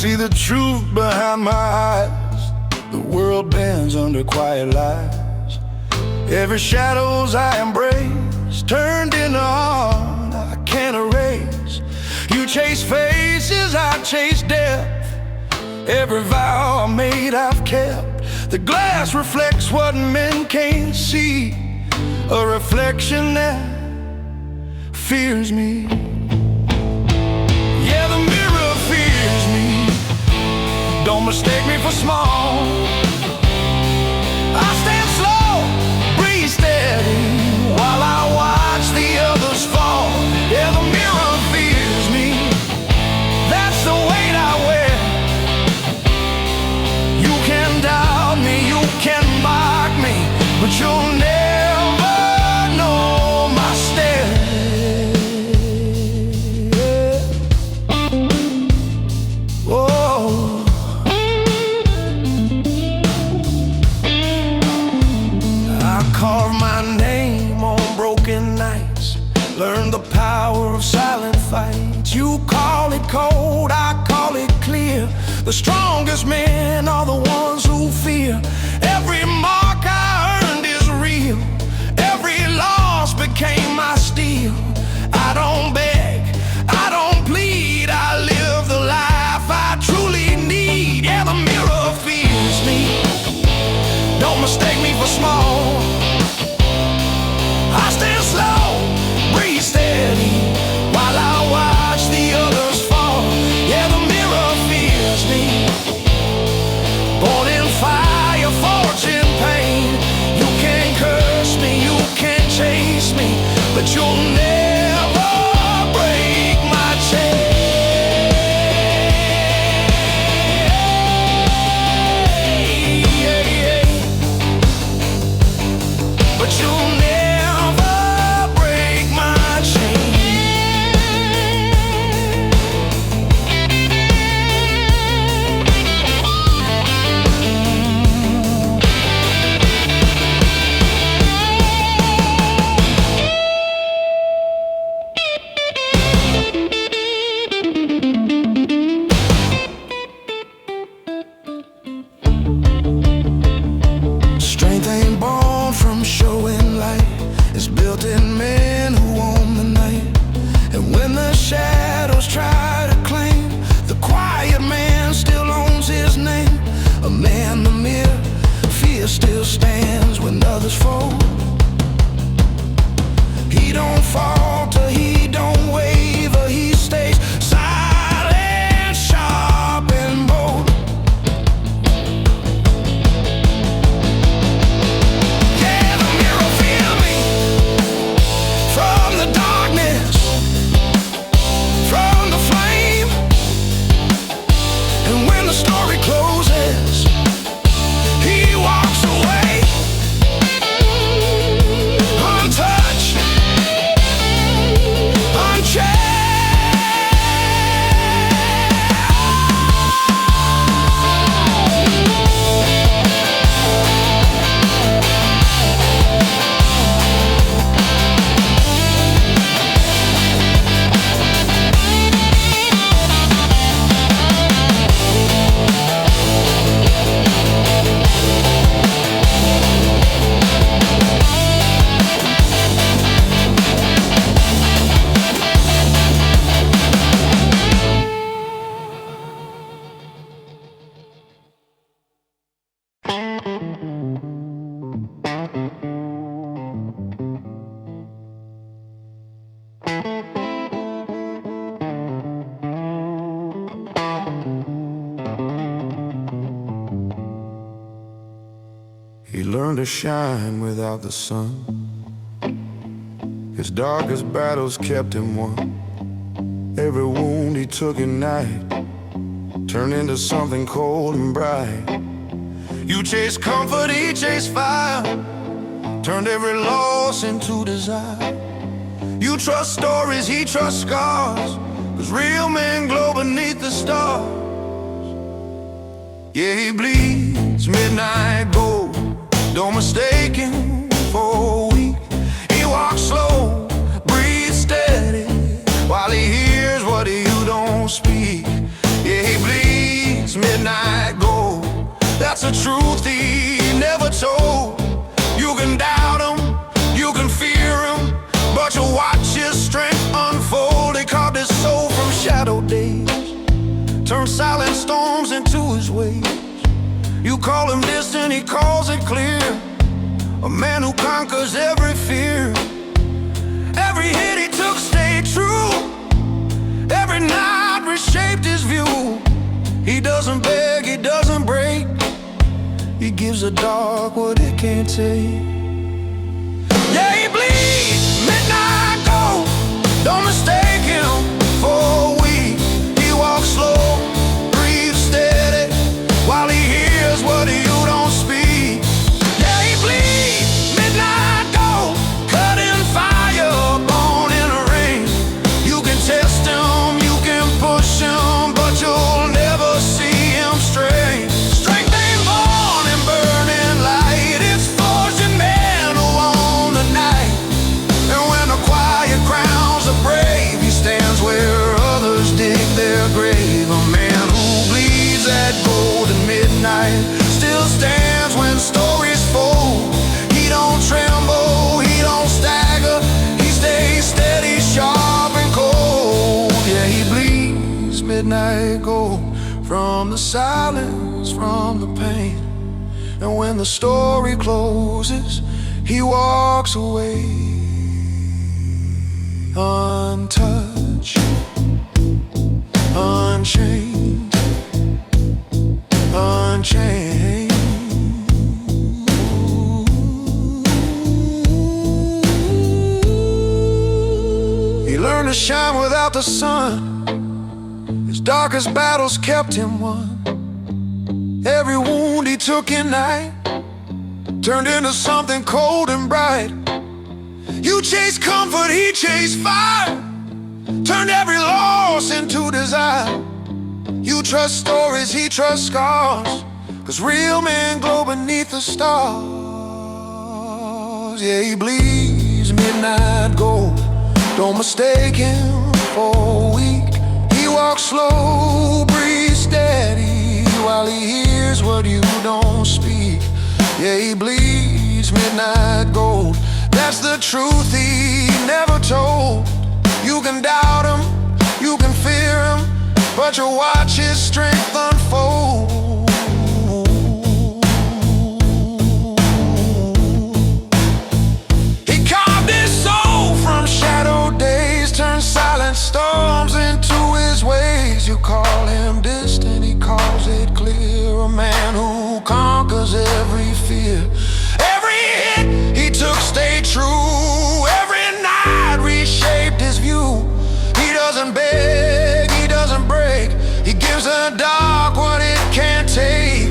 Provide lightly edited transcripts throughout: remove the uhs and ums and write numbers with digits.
see the truth behind my eyes. The world bends under quiet lies. Every shadows I embrace turned into art I can't erase. You chase faces, I chase death. Every vow I made I've kept. The glass reflects what men can't see, a reflection that fears me. Yeah, the mirror fears me. Don't mistake me for small. I stand slow, breathe steady, while I watch the others fall. Yeah, the mirror fears me. That's the weight I wear. You can doubt me, you can mock me, but you'll never know my stare. Oh, I carve my name on broken nights, learn the power of silent fights. You call it cold, I call it clear. The strongest men are the ones who fear. Every mark I earned is real. Every loss became my steel. I don't beg, I don't plead, I live the life I truly need. Yeah, the mirror fears me. Don't mistake me for small. I stand slow, breathe steady, while I watch the others fall. Yeah, the mirror fears me. Born in fire, forged in pain. You can't curse me, you can't chase me, but you'll never break my chain. But you'll never break my chain. Strength ain't born from showing light. It's built in men who own the night. And when the shadows try to claim, the quiet man still owns his name. A man the mirror, fear still stands when others fall. He don't falter, he don't waver, he stays silent, sharp and bold. Yeah, the mirror fear me. From the darkness, from the flame. And when the story closes, he walks away, untouched, unchanged. He learned to shine without the sun. His darkest battles kept him warm. Every wound he took at night turned into something cold and bright. You chased comfort, he chased fire, turned every loss into desire. You trust stories, he trusts scars, 'cause real men glow beneath the stars. Yeah, he bleeds midnight gold. Don't mistake him for weak. He walks slow, breathes steady, while he hears what you don't speak. Yeah, he bleeds truth he never told. You can doubt him, you can fear him, but you'll watch his strength unfold. He carved his soul from shadow days, turned silent storms into his ways. You call him distant, he calls it clear. A man who conquers every fear. Every hit he took stayed true. Every night reshaped his view. He doesn't beg, he doesn't break. He gives the dark what it can't take. Yeah, he bleeds midnight gold. Don't mistake him for weak. He walks slow, breathes steady, while he hears what you don't speak. Yeah, he bleeds midnight gold, cut in fire, born in the rain. You can test him, you can push him, but you'll never see him stray. Strength ain't born in burning light, it's forged in men who own the night. And when the quiet crowns the brave, he stands where others dig their grave. A man who bleeds at golden midnight still stands when stories fold. He don't tremble, he don't stagger, he stays steady, sharp and cold. Yeah, he bleeds midnight gold from the silence, from the pain. And when the story closes, he walks away, untouched, unchained, unchained. He learned to shine without the sun. His darkest battles kept him one. Every wound he took in night turned into something cold and bright. You chase comfort, he chased fire, turned every loss into desire. You trust stories, he trusts scars, 'cause real men glow beneath the stars. Yeah, he bleeds midnight gold. Don't mistake him for weak. He walks slow, breathes steady, while he hears what you don't speak. Yeah, he bleeds midnight gold. That's the truth he never told. You can doubt him, you can fear him, but you'll watch his strength unfold. He carved his soul from shadow days, turned silent storms into his ways. You call him distant, he calls it clear. A man who conquers every fear. Every hit he took stayed true. Every night reshaped his view. He doesn't beg, he doesn't break. He gives the dark what it can't take.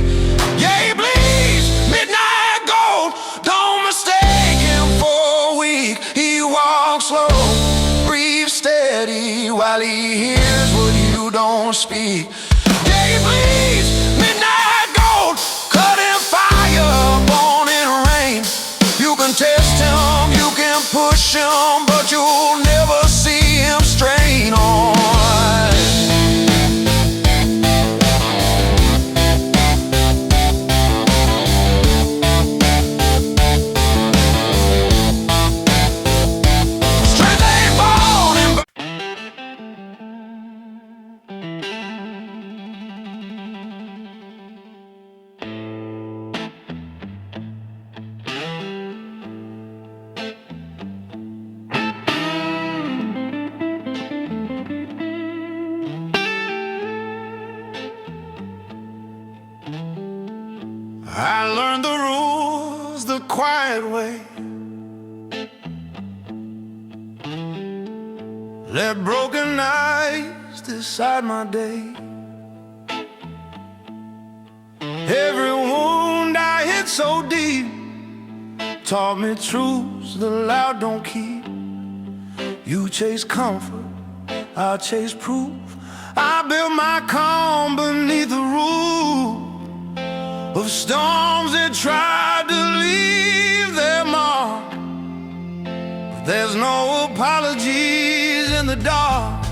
Yeah, he bleeds midnight gold. Don't mistake him for weak. He walks slow, breathes steady, while he hears what you don't speak. Yeah, he bleeds midnight gold, cut in fire, born in rain. You can test him, you can push him, but you'll never see him strain on. I learned the rules the quiet way. Let broken nights decide my day. Every wound I hit so deep taught me truths the loud don't keep. You chase comfort, I'll chase proof. I built my calm beneath the roof of storms that tried to leave their mark. But there's no apologies in the dark.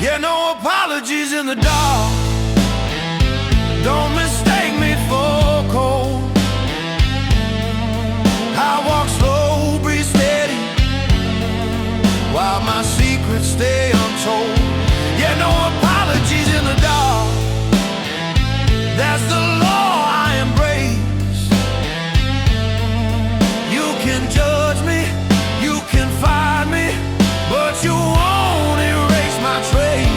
Yeah, no apologies in the dark. dark. Don't mistake me for cold. I walk slow, breathe steady, while my secrets stay untold. Yeah, no apologies in the dark. That's the law I embrace. You can judge me, you can find me, but you won't erase my trace.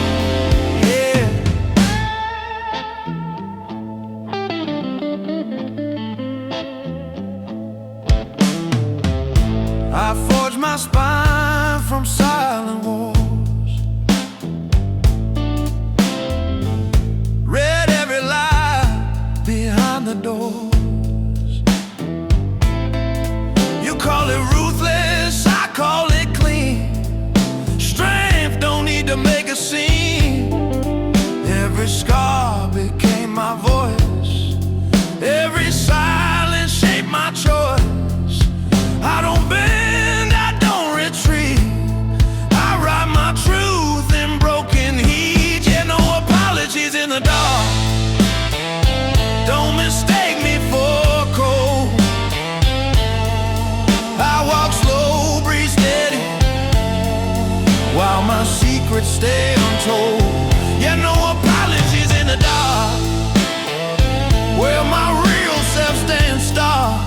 Yeah. I forged my spine from silent walls, read every lie behind the doors. You call it ruthless, I call it clean. Strength don't need to make a scene. Every scar became my voice, every silence shaped my choice. I don't bend, I don't retreat. I write my truth in broken heat. Yeah, no apologies in the dark. Don't mistake me for cold. I walk slow, breathe steady, while my secrets stay untold. Yeah, no apologies in the dark, where my real self stands stark.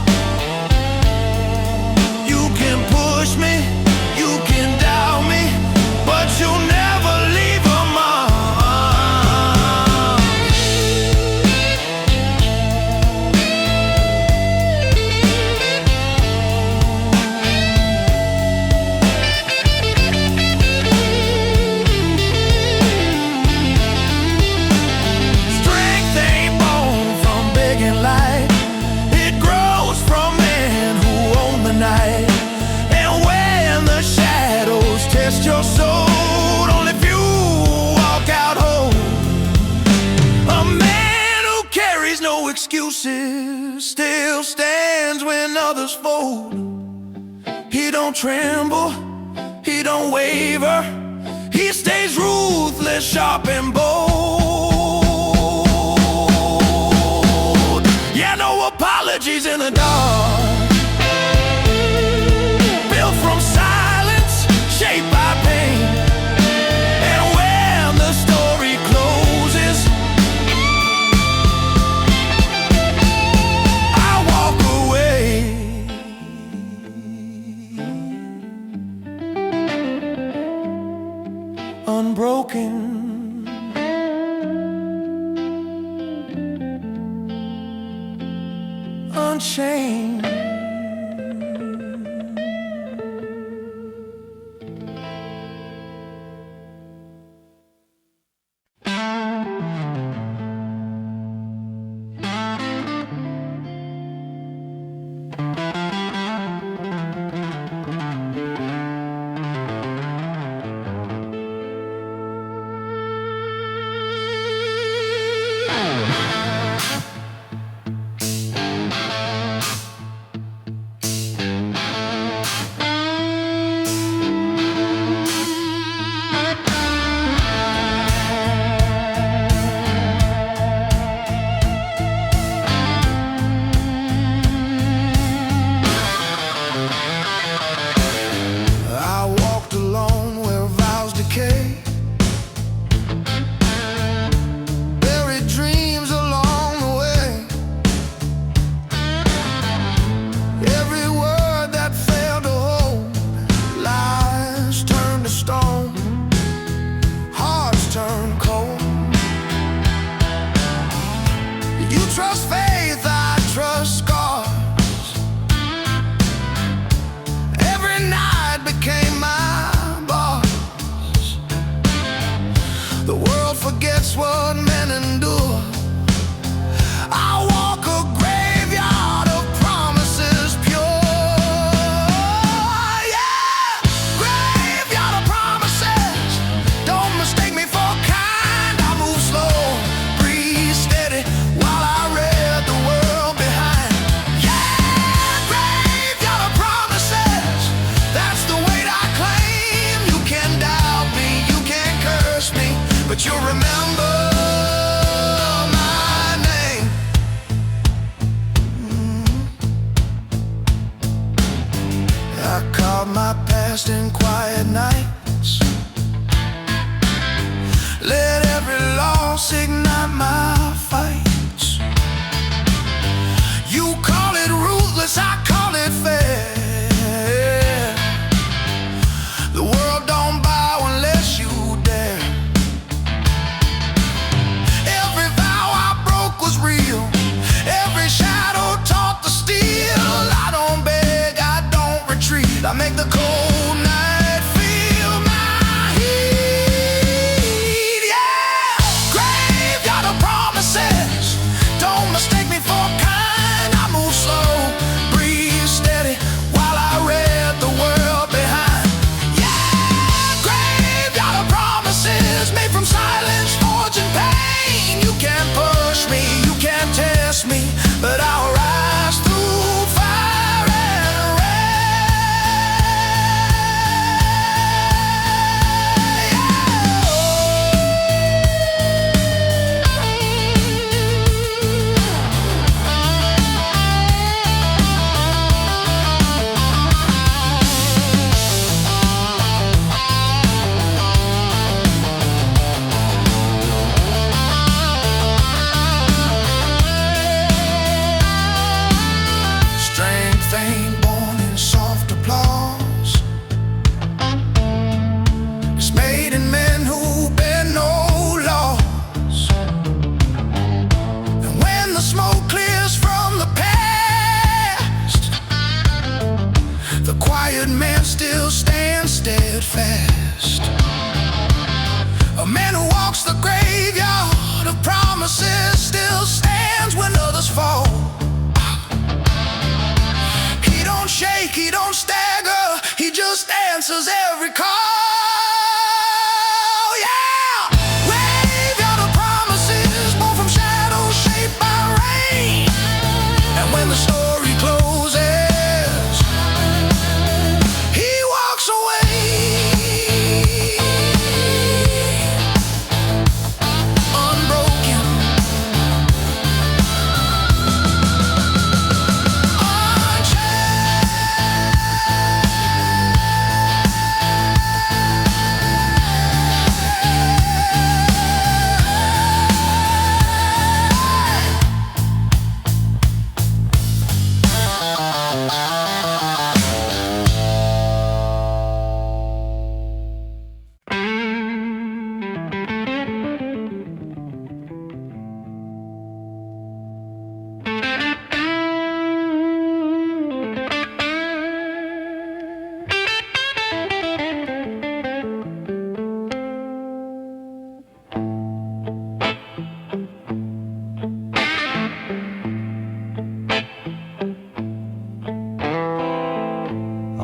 You can push me, you can doubt me, but you'll never leave a mark. Strength ain't born from begging light, it grows from men who own the night. And when the shadows test your soul, only few walk out whole. A man who carries no excuses still stands when others fold. He don't tremble, he don't waver, he stays ruthless, sharp and bold. Yeah, no apologies in the dark. Built from silence, shaped by pain. And when the story closes, I walk away. Unbroken, unchained. While I read answers every call. Yeah! Wave out the promises, born from shadows shaped by rain. And when the story closes, he walks away. Unbroken,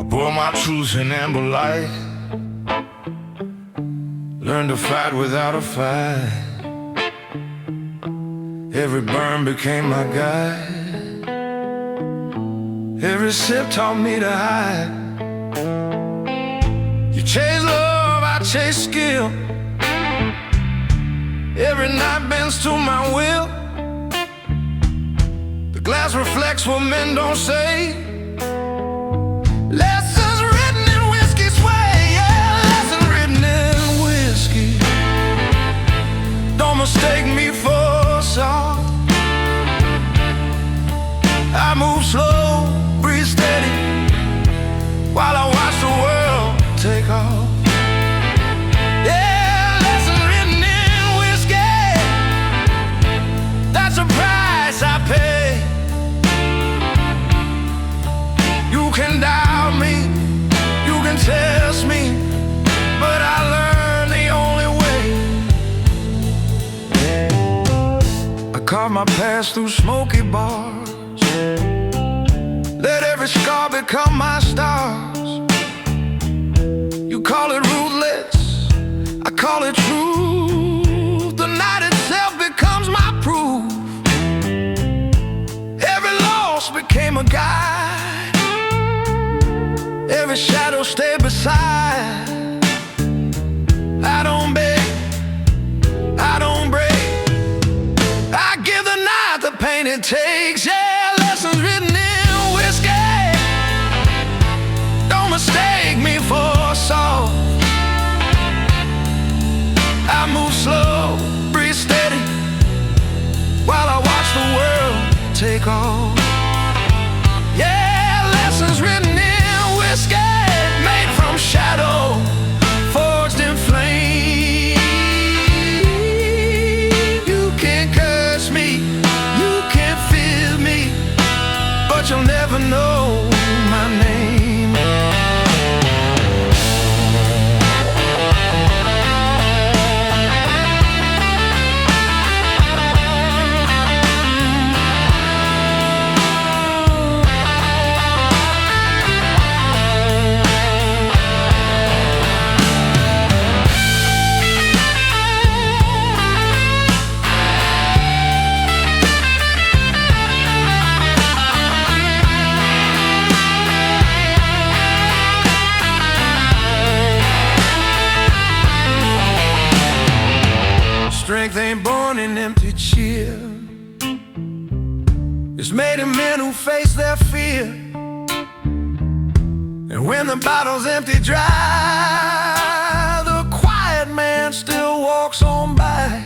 pour my truth in amber light, learn to fight without a fight. Every burn became my guide, every sip taught me to hide. You chase love, I chase skill. Every night bends to my will. The glass reflects what men don't say. Lessons written in whiskey's way, yeah, lessons written in whiskey. Don't mistake me for a song. I move slow, breathe steady, while I watch the world take off. Yeah, lessons written in whiskey. That's a price I pay. You can doubt me, you can test me, but I learned the only way. I carve my past through smoky bars, let every scar become my stars. You call it ruthless, I call it truth. The night itself becomes my proof. Every loss became a guide, every shadow stay beside. I don't beg, I don't break, I give the night the pain it takes. Yeah, lessons written in whiskey. Don't mistake me for a song. I move slow, breathe steady, while I watch the world take off. Yeah, lessons written in whiskey, made from shadow, forged in flame. You can't curse me, you can't feel me, but you'll never know my name. Strength ain't born in empty cheer, it's made in men who face their fear. And when the bottle's empty dry, the quiet man still walks on by.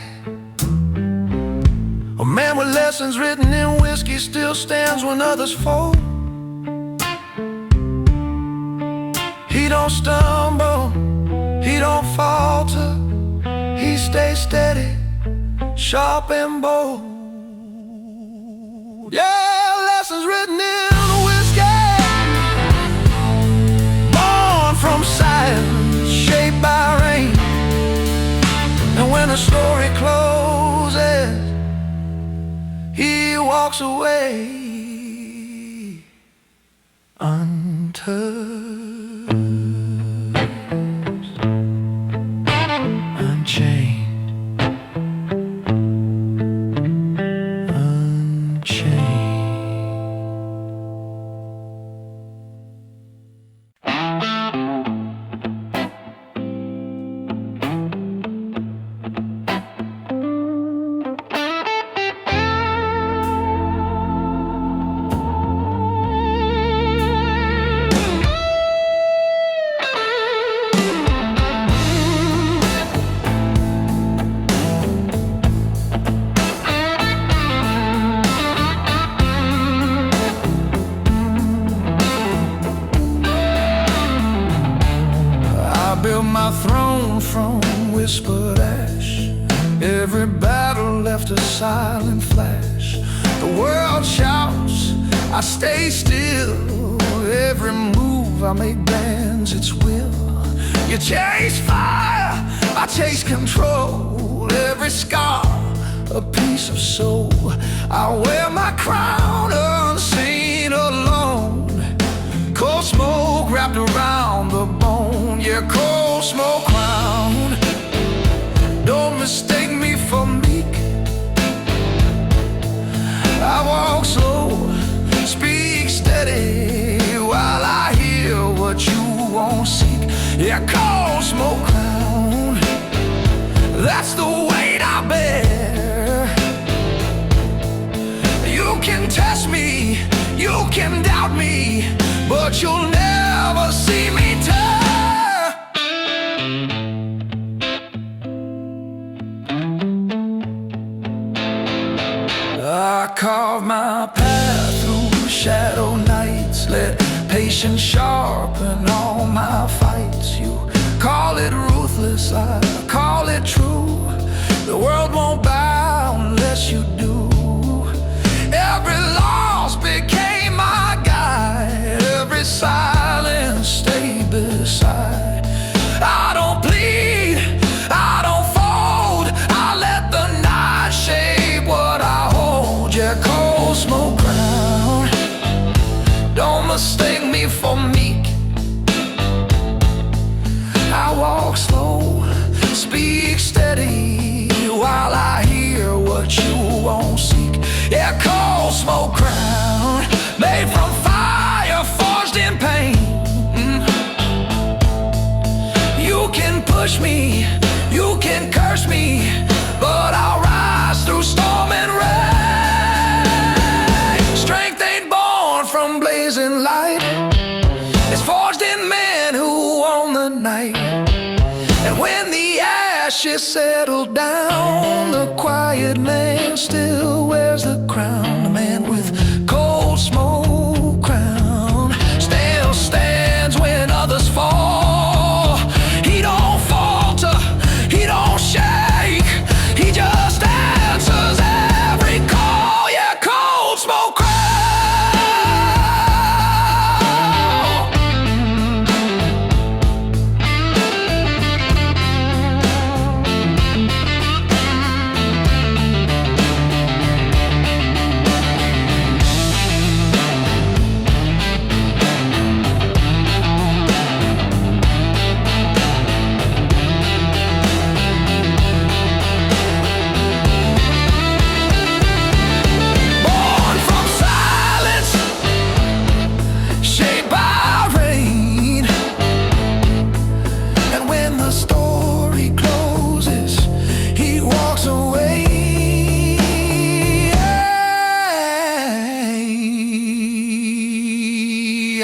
A man with lessons written in whiskey still stands when others fold. He don't stumble, he don't falter, he stays steady, sharp and bold. Yeah, lessons written in whiskey, born from silence, shaped by rain. And when the story closes, he walks away untouched. whispered ash. Every battle left a silent flash. The world shouts, I stay still. Every move I make bends its will. You chase fire, I chase control. Every scar, a piece of soul. I wear my crown unseen, alone. Cold smoke wrapped around the bone. Yeah, cold smoke crown. Don't mistake me for meek. I walk slow, speak steady, while I hear what you won't seek. Yeah, cold smoke crown, that's the weight I bear. You can test me, you can doubt me, but you'll never see me tear. I carve my path through shadow nights. Let patience sharpen all my fights. You call it ruthless, I call it true. The world won't bow unless you do. Every loss became my guide. Every silence stayed beside. I don't bleed, I don't fold. I let the night shape what I hold. Yeah, cold smoke crown, don't mistake me for meek. I walk slow, speak steady, while I hear what you won't seek. Yeah, cold smoke crown, made from fire, forged in pain. You can push me, you can curse me, but I'll rise through storm and rain. Strength ain't born from blazing light, it's forged in men who own the night. And when the ashes settle down, the quiet man still wears the crown. The man with cold smoke crown still stands when others fall. He don't falter, he don't shake, he just answers every call. Yeah, cold smoke crown.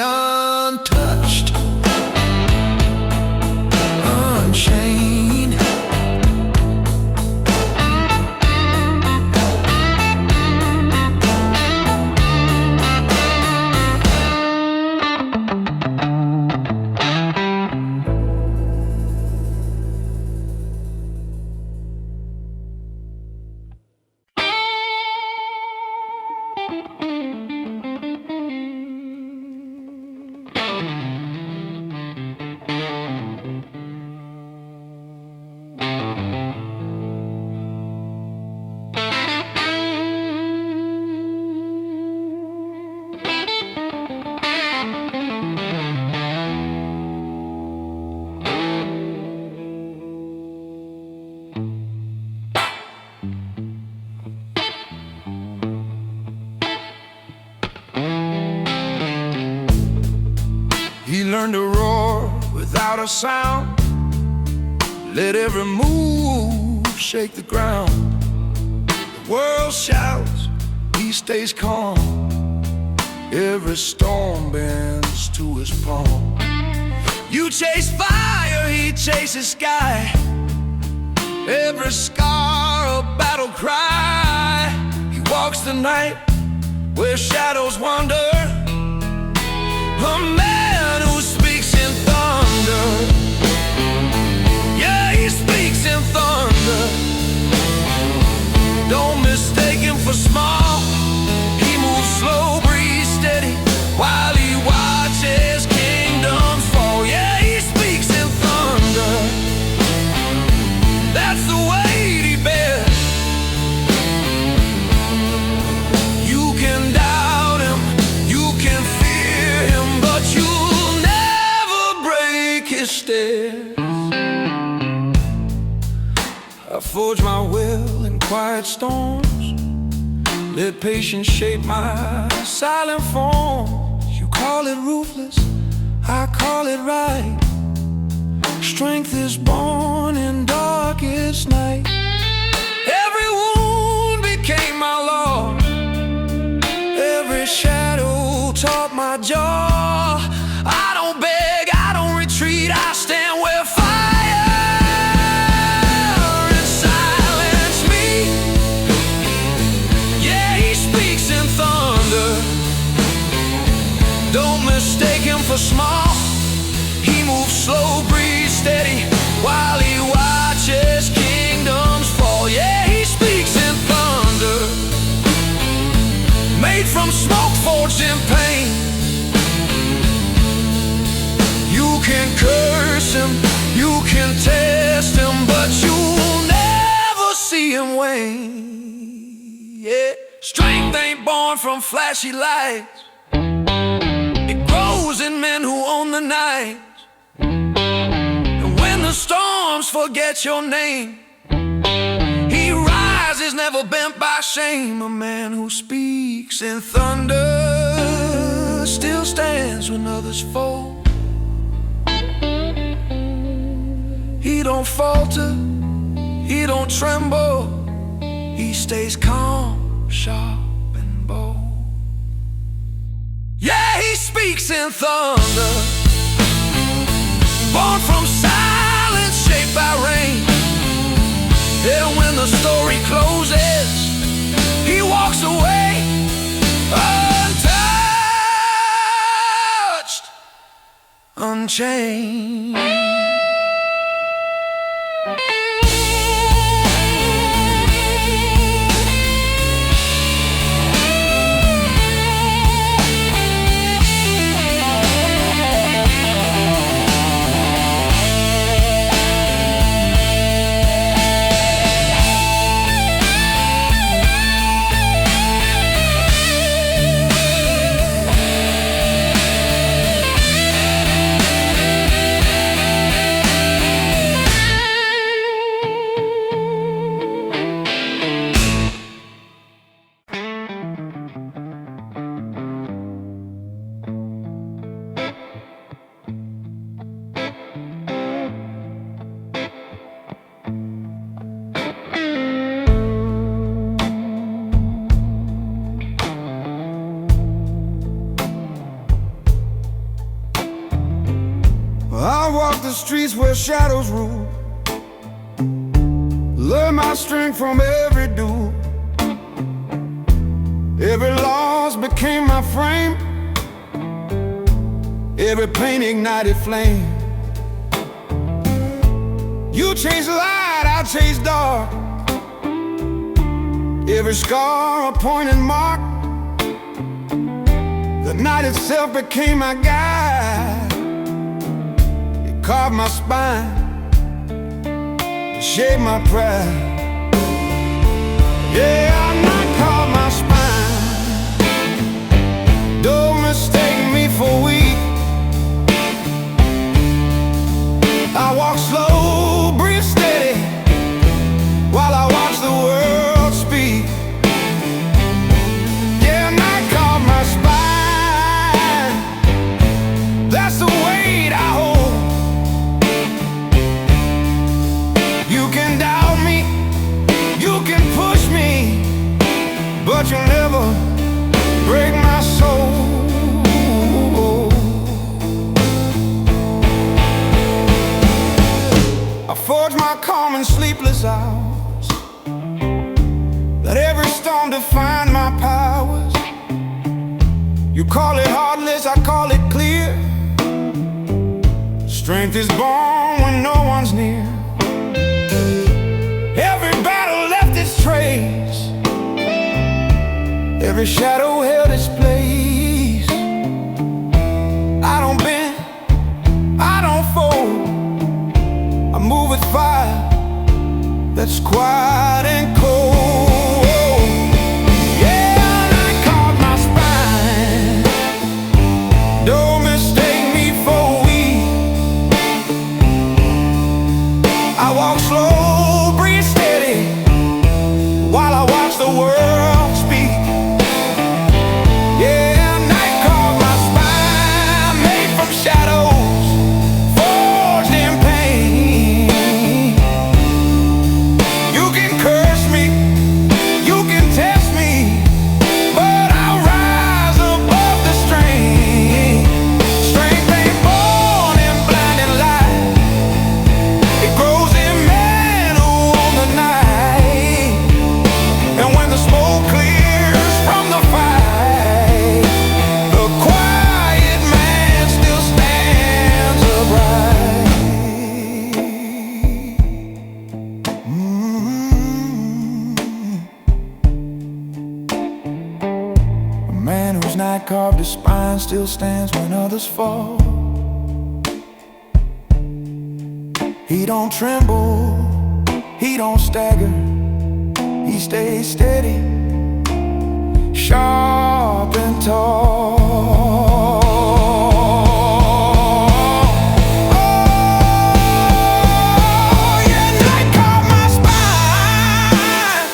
Untouched, unchained. He learned to roar without a sound. Let every move shake the ground. The world shouts, he stays calm. Every storm bends to his palm. You chase fire, he chases sky. Every scar a battle cry. He walks the night where shadows wander. A man who speaks in thunder. Yeah, he speaks speaks in thunder. Don't mistake him for small. He moves slow, breathes steady, while he watches kingdoms fall. Yeah, he speaks in thunder. That's the weight he bears. You can doubt him, you can fear him, but you'll never break his stairs. I forge my will in quiet storms. Let patience shape my silent form. You call it ruthless, I call it right. Strength is born in darkest night. Every wound became my law. Every shadow taught my jaw. I don't beg, I don't retreat, I stand where fire and silence me. Yeah, he speaks in thunder. Don't mistake him for small. He moves slow, breathes steady, while he watches kingdoms fall. Yeah, he speaks in thunder. Made from smoke, forged in pain. You can curse him, you can test him, but you'll never see him wane. Yeah, strength ain't born from flashy lights. It grows in men who own the night. And when the storms forget your name, he rises, never bent by shame. A man who speaks in thunder still stands when others fall. He don't falter, he don't tremble. He stays calm, sharp and bold. Yeah, he speaks in thunder. Born from silence, shaped by rain. And when the story closes, he walks away untouched, unchanged. I walk the streets where shadows rule. Learn my strength from every duel. Every loss became my frame. Every pain ignited flame. You chase light, I chase dark. Every scar a pointed mark. The night itself became my guide. Carved my spine, shaped my pride. Yeah, I might carve my spine. Don't mistake me for weak. I walk slow, breathe steady, while I watch the world speak. Yeah, I might carve my spine. That's the weight I hold. But you'll never break my soul. I forge my calm in sleepless hours. Let every storm define my powers. You call it heartless, I call it clear. Strength is born when no one's near. Every shadow held its place. I don't bend, I don't fold. I move with fire that's quiet and cold. Yeah, I caught my spine. Don't mistake me for weak. I walk slow, breathe steady, while I watch the world speak. Yeah, night caught my spine, made from shadows, forged in pain. You can curse me, you can test me, but I'll rise above the strain. Strength ain't born in blinding light, it grows in men who own the night. And when the smoke clears from the fight, the quiet man still stands upright. A man whose night carved his spine still stands when others fall. He don't tremble, he don't stagger, he stays steady, sharp and tall. Oh, yeah, night caught my spine,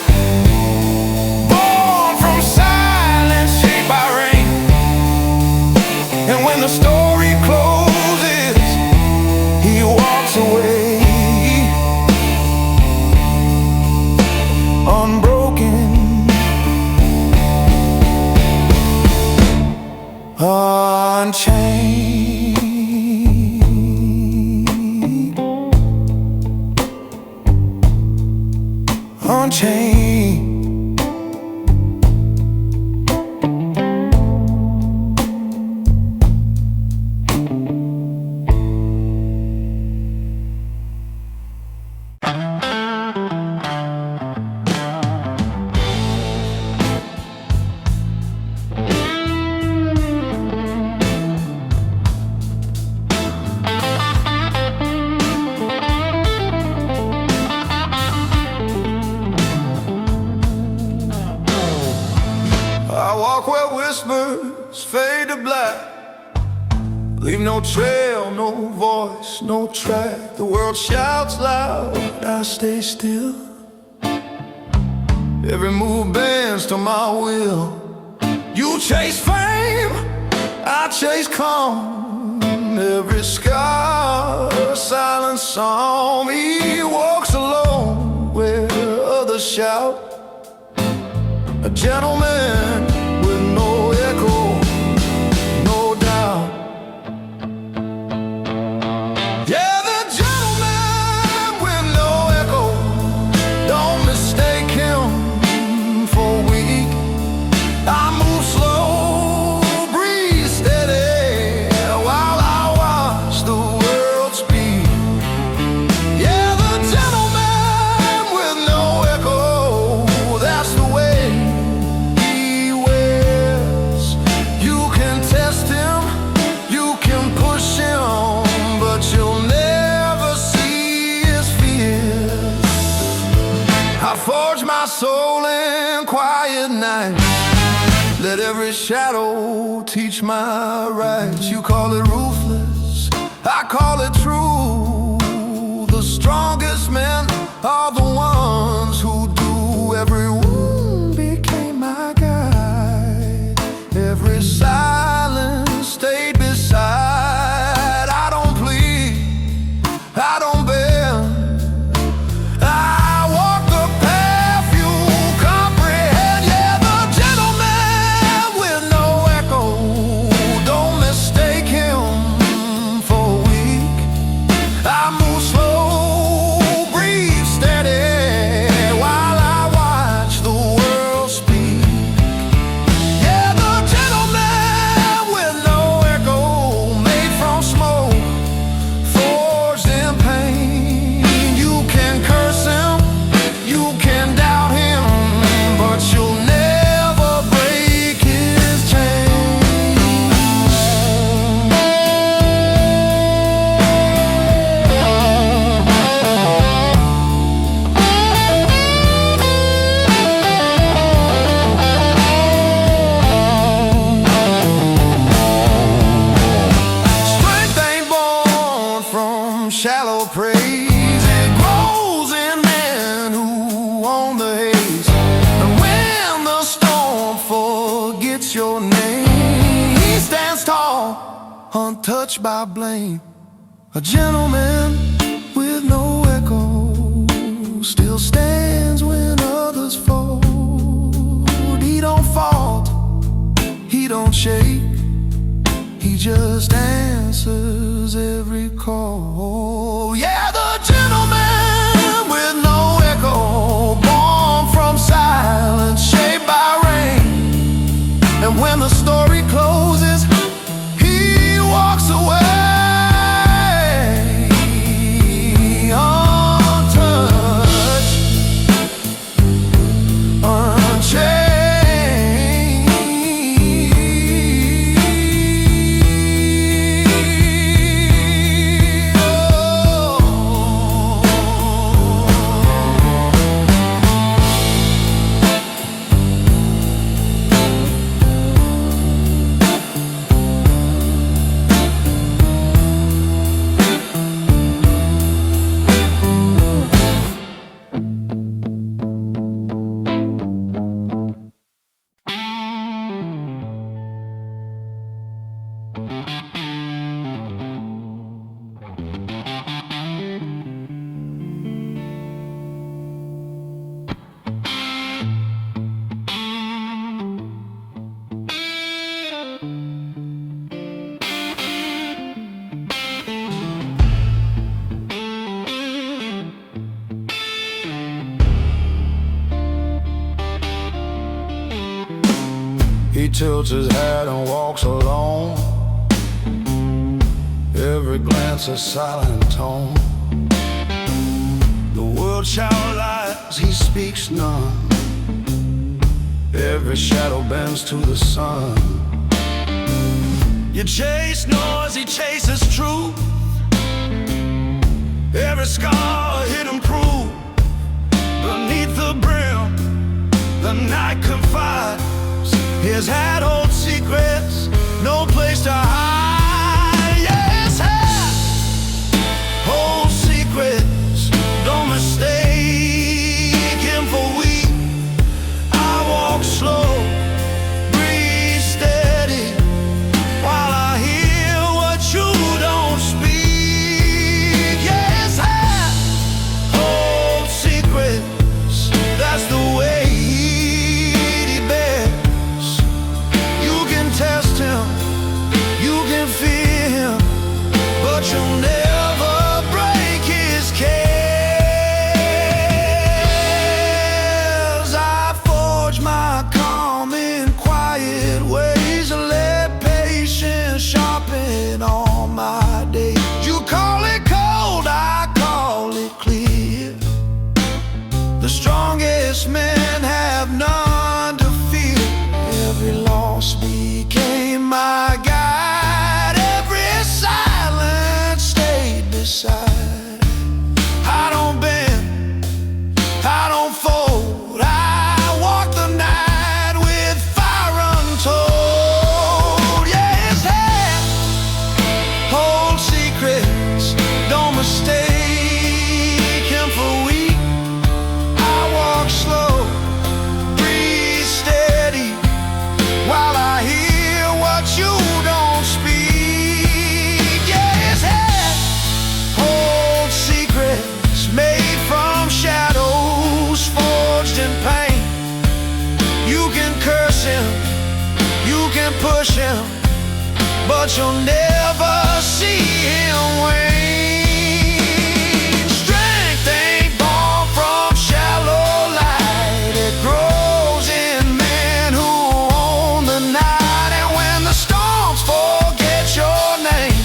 born from silence shaped by rain. And when the story closes, he walks away, unbroken, unchained, unchained. I walk where whispers fade to black, leave no trail, no voice, no track. The world shouts loud, I stay still. Every move bends to my will. You chase fame, I chase calm. Every scar, a silent psalm. He walks alone where others shout, a gentleman with no echo, no doubt. Yeah, the gentleman with no echo. Don't mistake him for weak. I move slow, breathe steady, while I watch the world speak. Yeah, the gentleman with no echo, that's the way he wears. You can test him, you can push him, but you'll never see his fears. I forge my soul in quiet night, let every shadow teach my rights. You call it ruthless, I call it true. The strongest men are the ones who do. Every wound became my guide, every silence stayed beside. I don't plead, I don't bend, I walk the path you comprehend. Yeah, the gentleman with no echo. Don't mistake him for weak. I move slow, breathe steady, untouched by blame. A gentleman with no echo still stands when others fold. He don't fault, he don't shake, he just answers every call. Yeah, the gentleman with no echo, born from silence, shaped by rain. And when the story closes, he walks away, untouched, unchanged. He tilts his hat and walks alone. Every glance a silent tone. The world shouts lies, he speaks none. Every shadow bends to the sun. You chase noise, he chases truth. Every scar a hidden proof. Beneath the brim, the night confides. His hat holds secrets, no place to hide. Yeah, his hat holds secrets, don't mistake him for weak. I walk slow, breathe steady, while I hear what you don't speak. Yeah, his hat holds secrets, that's the way he bears. Test him, you can fear him, but you'll never break his cares. I forge my calm in quiet ways, I let patience sharpen all my days. You call it cold, I call it clear. The strongest men have none to fear. Every loss became my guide, every silence stayed beside. I don't bend, I don't fold, I walk the night with fire untold. Yeah, his hand holds secrets, don't mistake him for weak. I walk slow, breathe steady, while I hear what you don't speak. Yeah, his head holds secrets made from shadows forged in pain. You can curse him, you can push him, but you'll never see him wane. Strength ain't born from shallow light, it grows in men who own the night. And when the storms forget your name,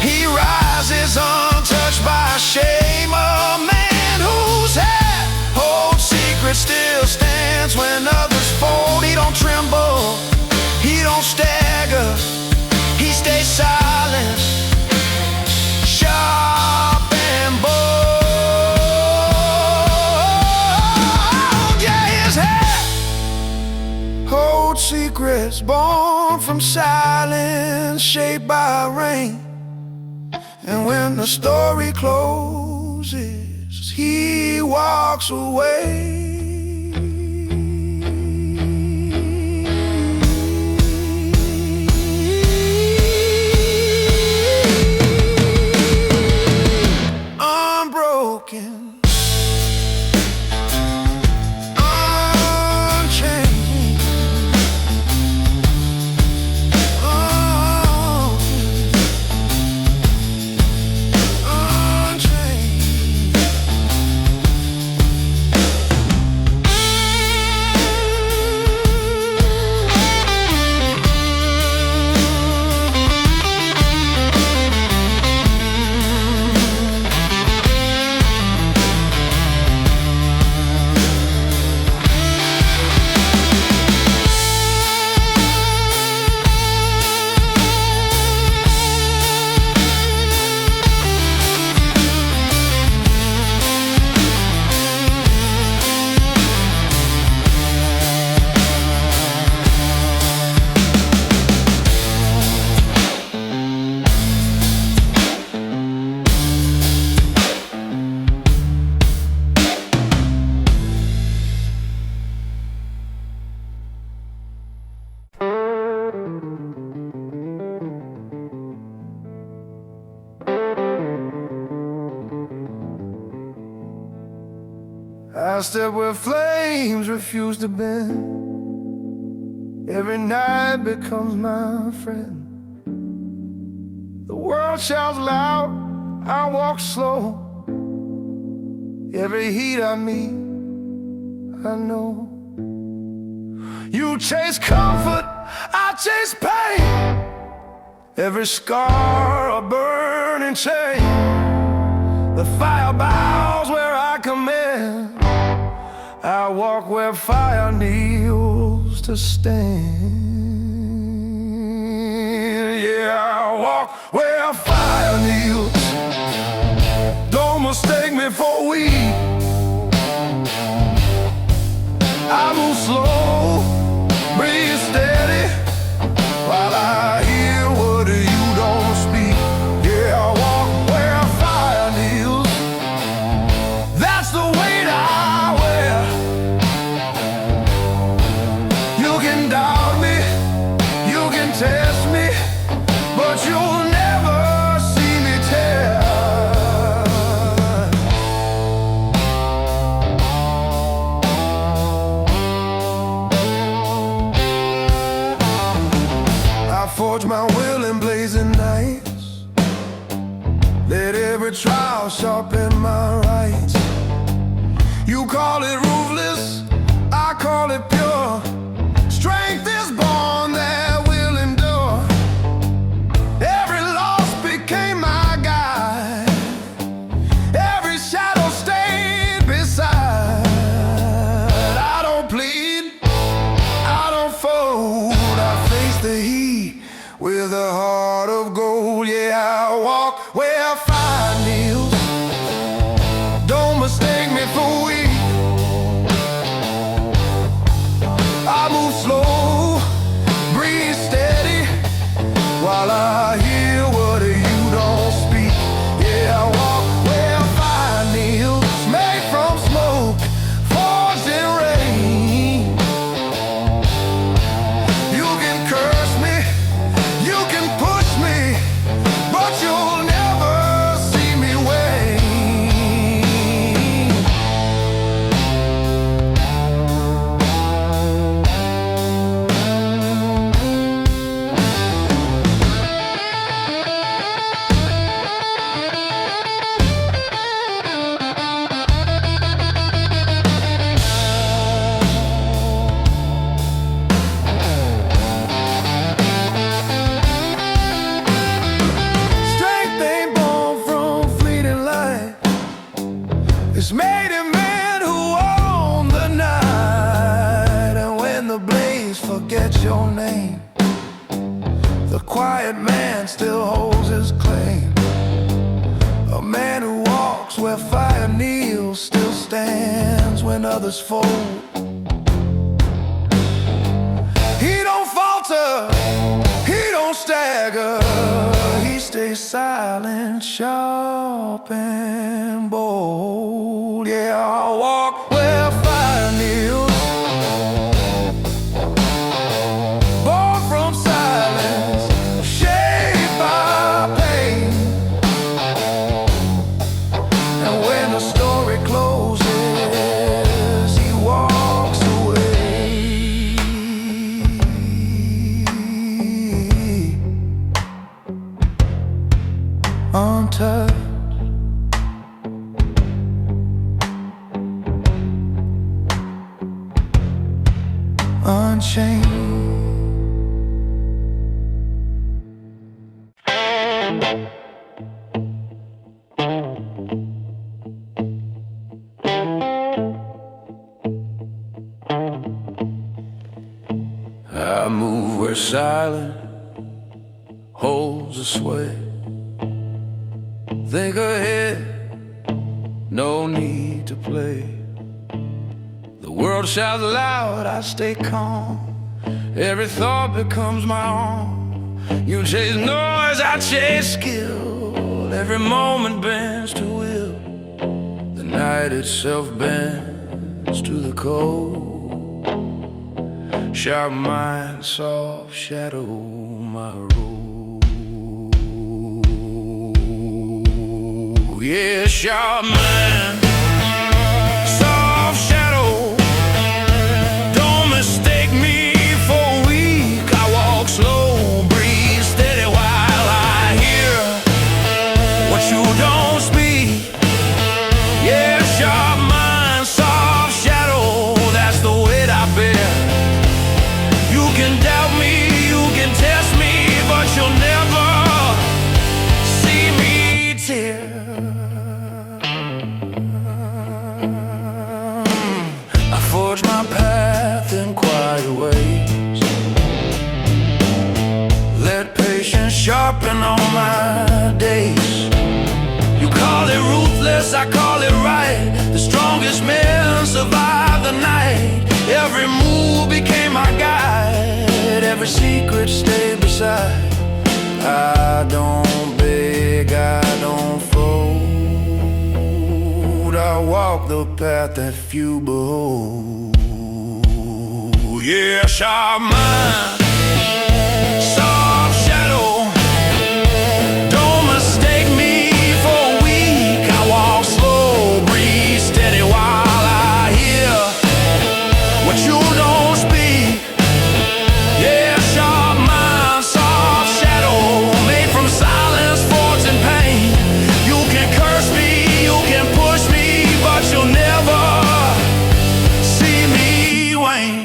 he rises untouched by shame. A man whose head holds secrets still stands when others fold. He don't tremble, he don't stagger, he stays silent, sharp and bold. Yeah, his head holds secrets, born from silence, shaped by rain. And when the story closes, he walks away. I step where flames refuse to bend. Every night becomes my friend. The world shouts loud, I walk slow. Every heat I meet, I know. You chase comfort, I chase pain. Every scar a burning chain. The fire bows where I command. I walk where fire kneels to stand. Yeah, I walk where fire kneels. Don't mistake me for weak. I move slow, breathe steady, while I hear what you don't speak. Yeah, I walk where fire kneels. That's the weight I wear. You can doubt me, you can test me, but you'll never see me tear. I forge my will in blazing nights. Let every trial sharpen my rights. You call it ruthless, I call it pure. Strength is born that will endure. Every loss became my guide. Every shadow stayed beside. I don't plead, I don't fold. I face the heat with a heart of gold. Yeah, I walk where fire kneels. Don't mistake me for weak. I move slow, breathe steady, while I hear what you don't speak. Yeah, I walk where fire kneels. Made from smoke, forged in rain. You can curse me, you can push me, but you'll never see me wane. Strength ain't born from fleeting light. It's made in men who own the night. And when the blaze forgets your name, the quiet man still holds his claim. A man who walks where fire kneels still stands when others fold. He don't falter, he don't stagger. He stays silent, sharp and bold. Yeah, I'll walk where fire kneels. Born from silence, shaped by pain. And when the story closes, he walks away. Untouched, unchained. I move where silence holds a sway. Think ahead, no need to play. The world shouts loud, I stay calm. Every thought becomes my own. You chase noise, I chase skill. Every moment bends to will. The night itself bends to the cold. Sharp mind, soft shadow, my road. Yeah, sharp mind, soft shadow. every secret stay beside. I don't beg, I don't fold. I walk the path that few behold. Yeah, sharp mind, soft shadow. Don't mistake me for weak. I walk slow, breathe steady while I hear what you don't speak. Yeah, sharp mind, soft shadow, made from silence, force, and pain. You can curse me, you can push me, but you'll never see me wane.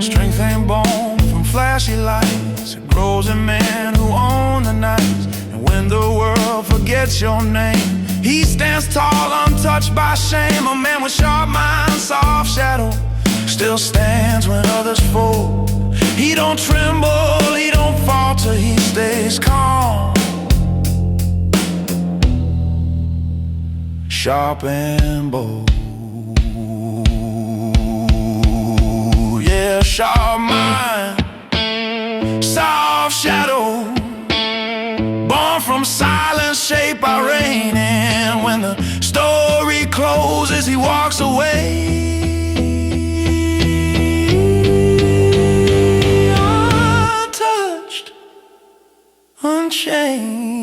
Strength ain't born from flashy lights. It grows in men who own the nights. And when the world forgets your name, he stands tall, untouched by shame. A man with sharp mind, soft shadow, still stands when others fold. He don't tremble, he don't falter, he stays calm, sharp and bold. Yeah, sharp mind, soft shadow, born from silence, shaped by rain. And when the story closes, he walks away, untouched, unchained.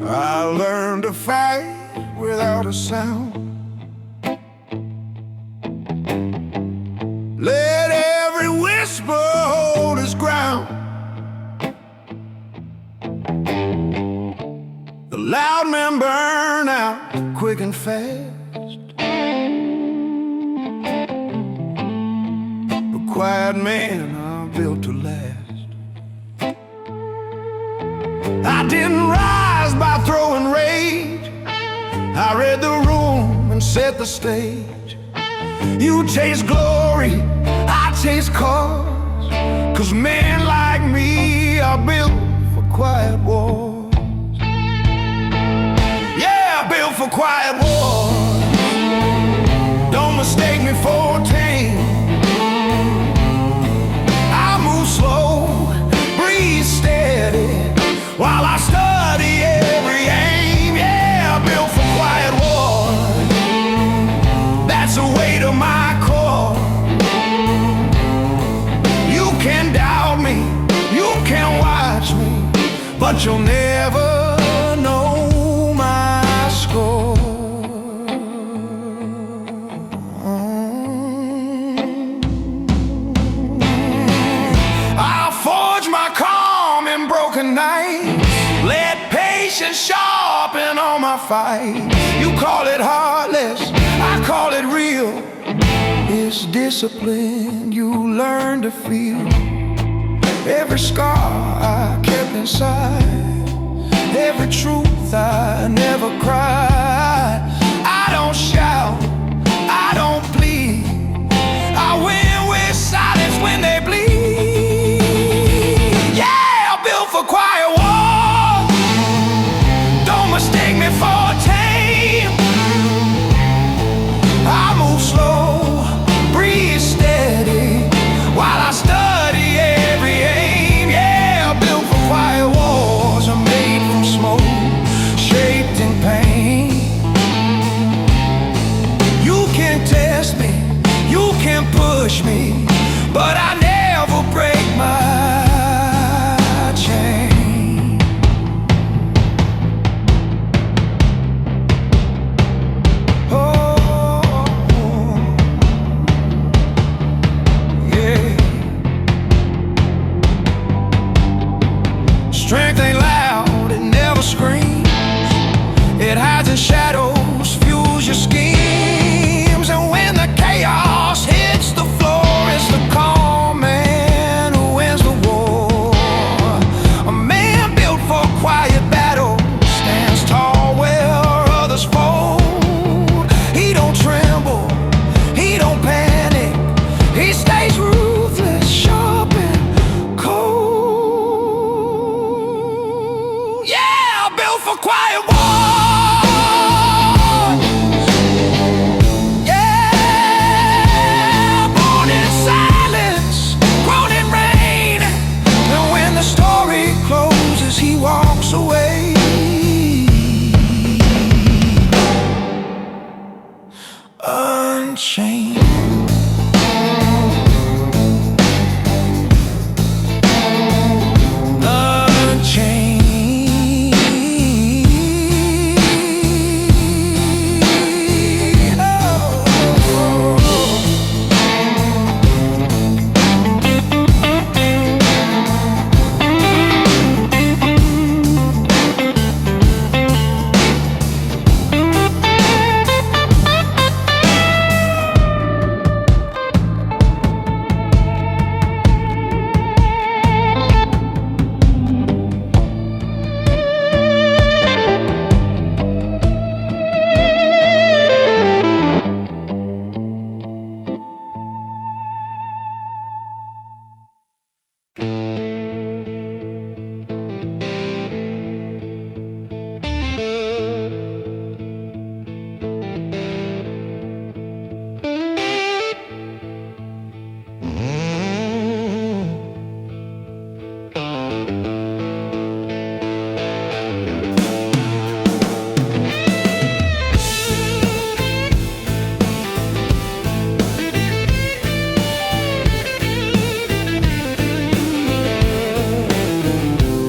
I learned to fight without a sound. Let every whisper hold its ground. The loud men burn out quick and fast. The quiet men are built to last. I didn't rise by throwing rage. I read the room and set the stage. You chase glory, I chase cause. 'Cause men like me are built for quiet wars. Yeah, built for quiet wars. Don't mistake me for tame. I move slow, breathe steady, while I study every aim. Yeah, built for quiet war. That's the weight of my core. You can doubt me, you can watch me, but you'll never know my score. I'll forge my calm in broken nights. Let patience sharpen all my fight. You call it heartless, I call it real. It's discipline you learn to feel. Every scar I kept inside, every truth I never cried. I don't shout, I don't plead. I win with silence when they bleed. Yeah, built for quiet war. Don't mistake me for a tame. I move slow, breathe steady, while I study every aim. Yeah, built for quiet wars. Strength ain't loud, it never screams. It hides in shadows, fuels your schemes. And when the chaos hits the floor, it's the calm man who wins the war. A man built for quiet battle, stands tall where others fold. He don't tremble, he don't panic, he stays ruthless, sharp and cold. Yeah, built for quiet war. He walks away unchained.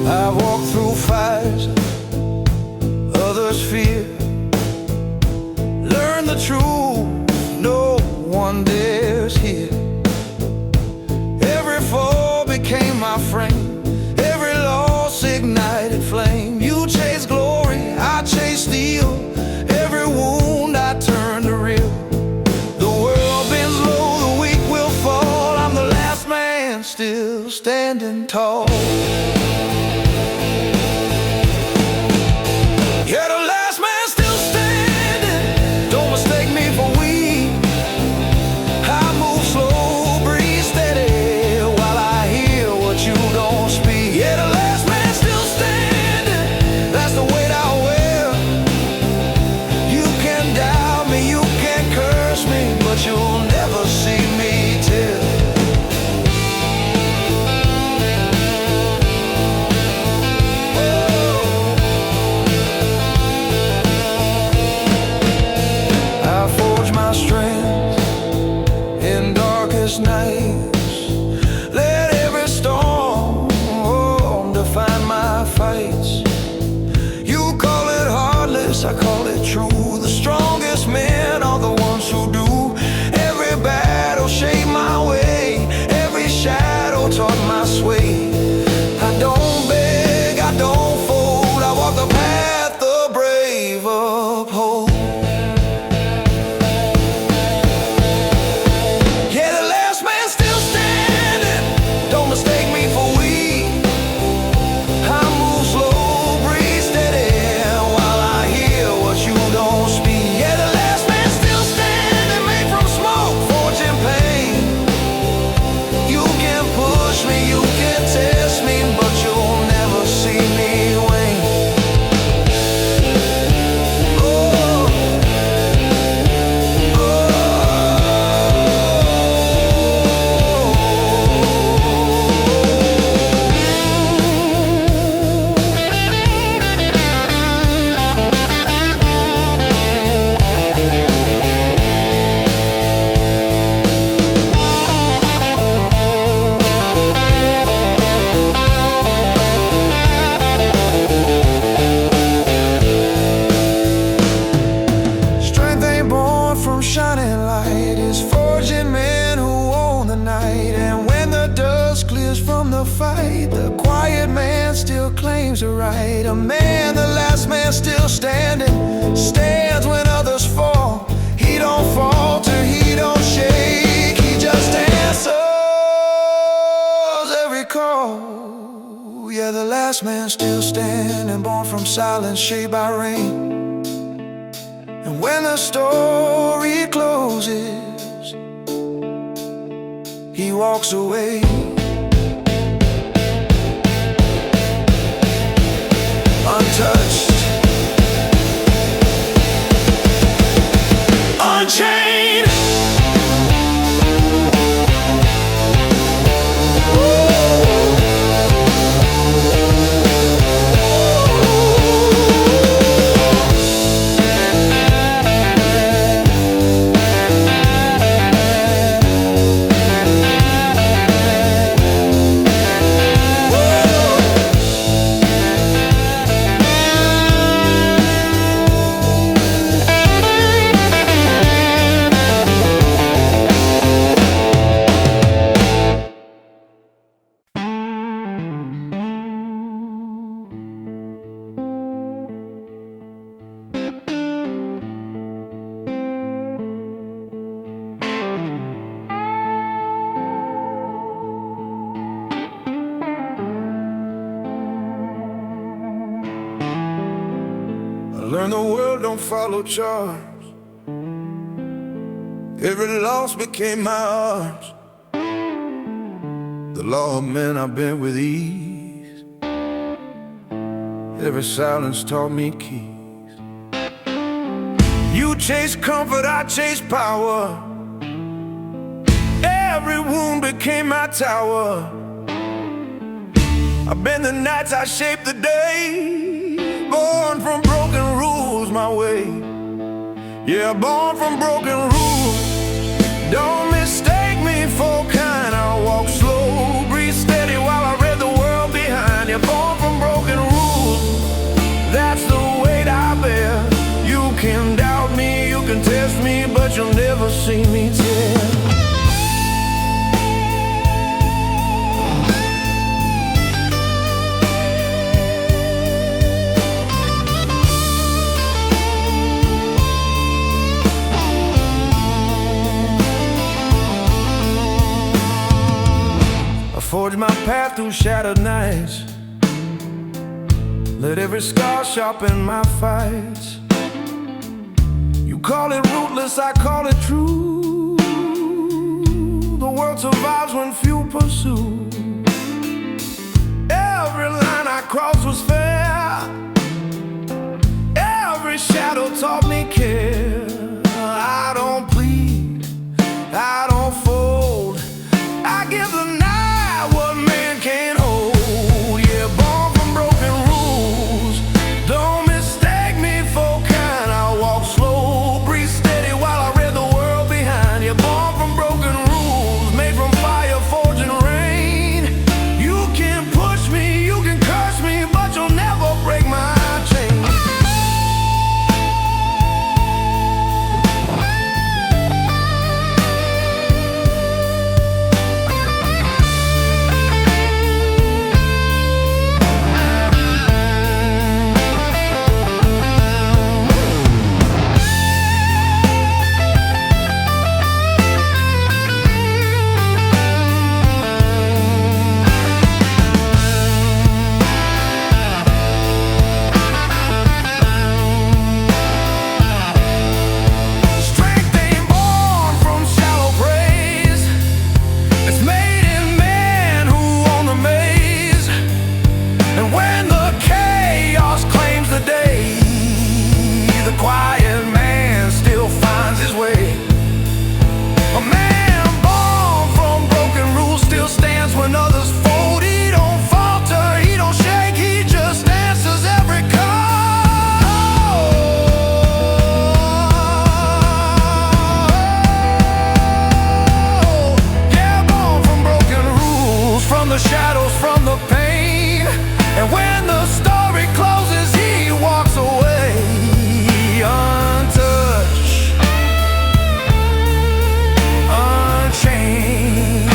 I've walked through fires others fear, learn the truth no one dares hear. Every fall became my frame, every loss ignited flame. You chase glory, I chase steel, every wound I turn to real. The world bends low, the weak will fall. I'm the last man still standing tall. Yeah, the last man still standing. Don't mistake me for weak. I move slow, breathe steady, while I hear what you don't speak. Yeah, the last man still standing. That's the weight I wear. You can doubt me, you can curse me, but you'll never see me tear. Nights, let every storm define my fights. You call it heartless, I call it true. The strongest men are the ones who do. Every battle shaped my way, every shadow taught my sway. I don't beg, I don't fold, I walk the path the brave uphold. Don't claims the right. A man, the last man still standing, stands when others fall. He don't falter, he don't shake, he just answers every call. Yeah, the last man still standing, born from silence, shaped by rain. And when the story closes, he walks away. Untouched, unchained. Learn the world don't follow charms. Every loss became my arms. The law of men I bent with ease. Every silence taught me keys. You chased comfort, I chased power. Every wound became my tower. I bend the nights, I shaped the day. Born from broken rules my way. Yeah, born from broken rules. Don't mistake me for kind. I walk slow, breathe steady while I read the world behind. You're born from broken rules. That's the weight I bear. You can doubt me, you can test me, but you'll never see me tear. Forge my path through shattered nights. Let every scar sharpen my fights. You call it ruthless, I call it true. The world survives when few pursue. Every line I crossed was fair. Every shadow taught me care. I don't plead, I don't fold. I give the night what man can't hold. Yeah, born from broken rules. Don't mistake me for kind. I walk slow, breathe steady while I read the world behind. You're born from broken rules, made from fire, forged in rain. You can push me, you can curse me, but you'll never break my chain. Quiet man still finds his way. A man born from broken rules still stands when others fold. He don't falter, he don't shake, he just answers every call. Yeah, born from broken rules, from the shadows, from the pain. And when the story closes, he walks away. Untouched, unchained.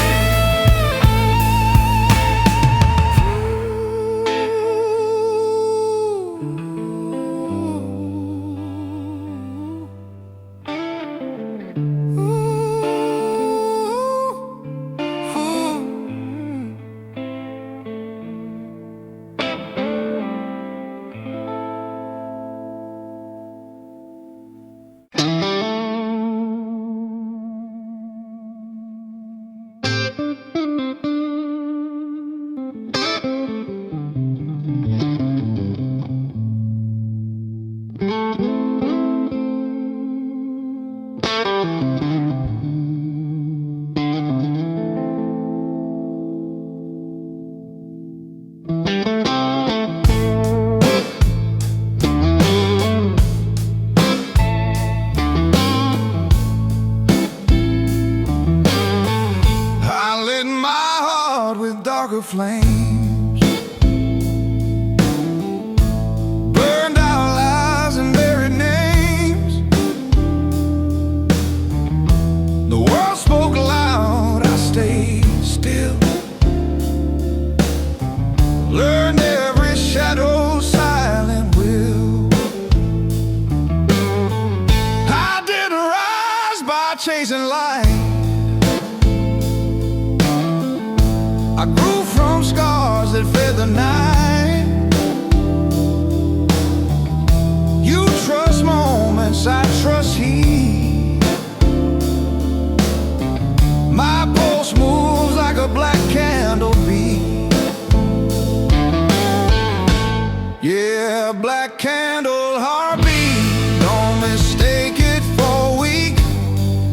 Yeah, black candle heartbeat, don't mistake it for weak.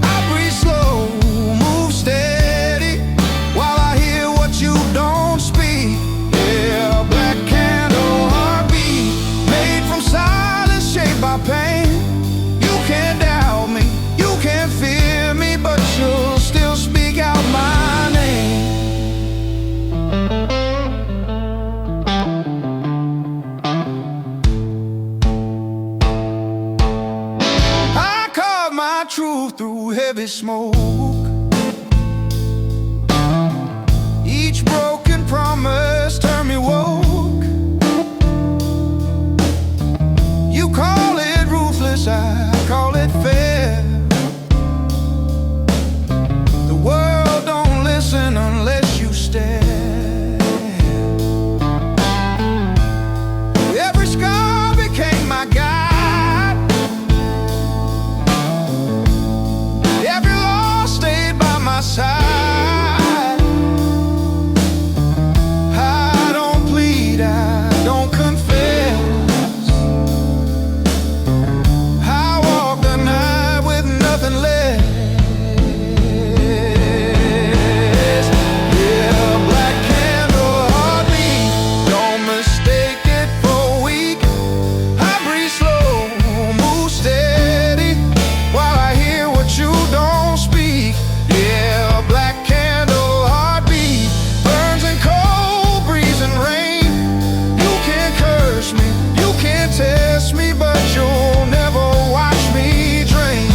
I breathe slow, move steady, while I hear what you don't speak. Yeah, black candle heartbeat, made from silence, shaped by pain. You can't doubt me, you can't fear me, but you'll still speak out my name. I carve my truth through heavy smoke. Each broken promise turned me woke. You call it ruthless, I call it fair. The world don't listen unless you stare. Every scar became my guide, every loss stayed by my side. I don't plead, I don't confess. I walk the night with nothing less. Yeah, black candle heartbeat, don't mistake it for weak. I breathe slow, move steady, while I hear what you don't speak. Yeah, black candle heartbeat, burns in cold breeze and rain. You can't curse me, you can't test me, but you'll never watch me drain.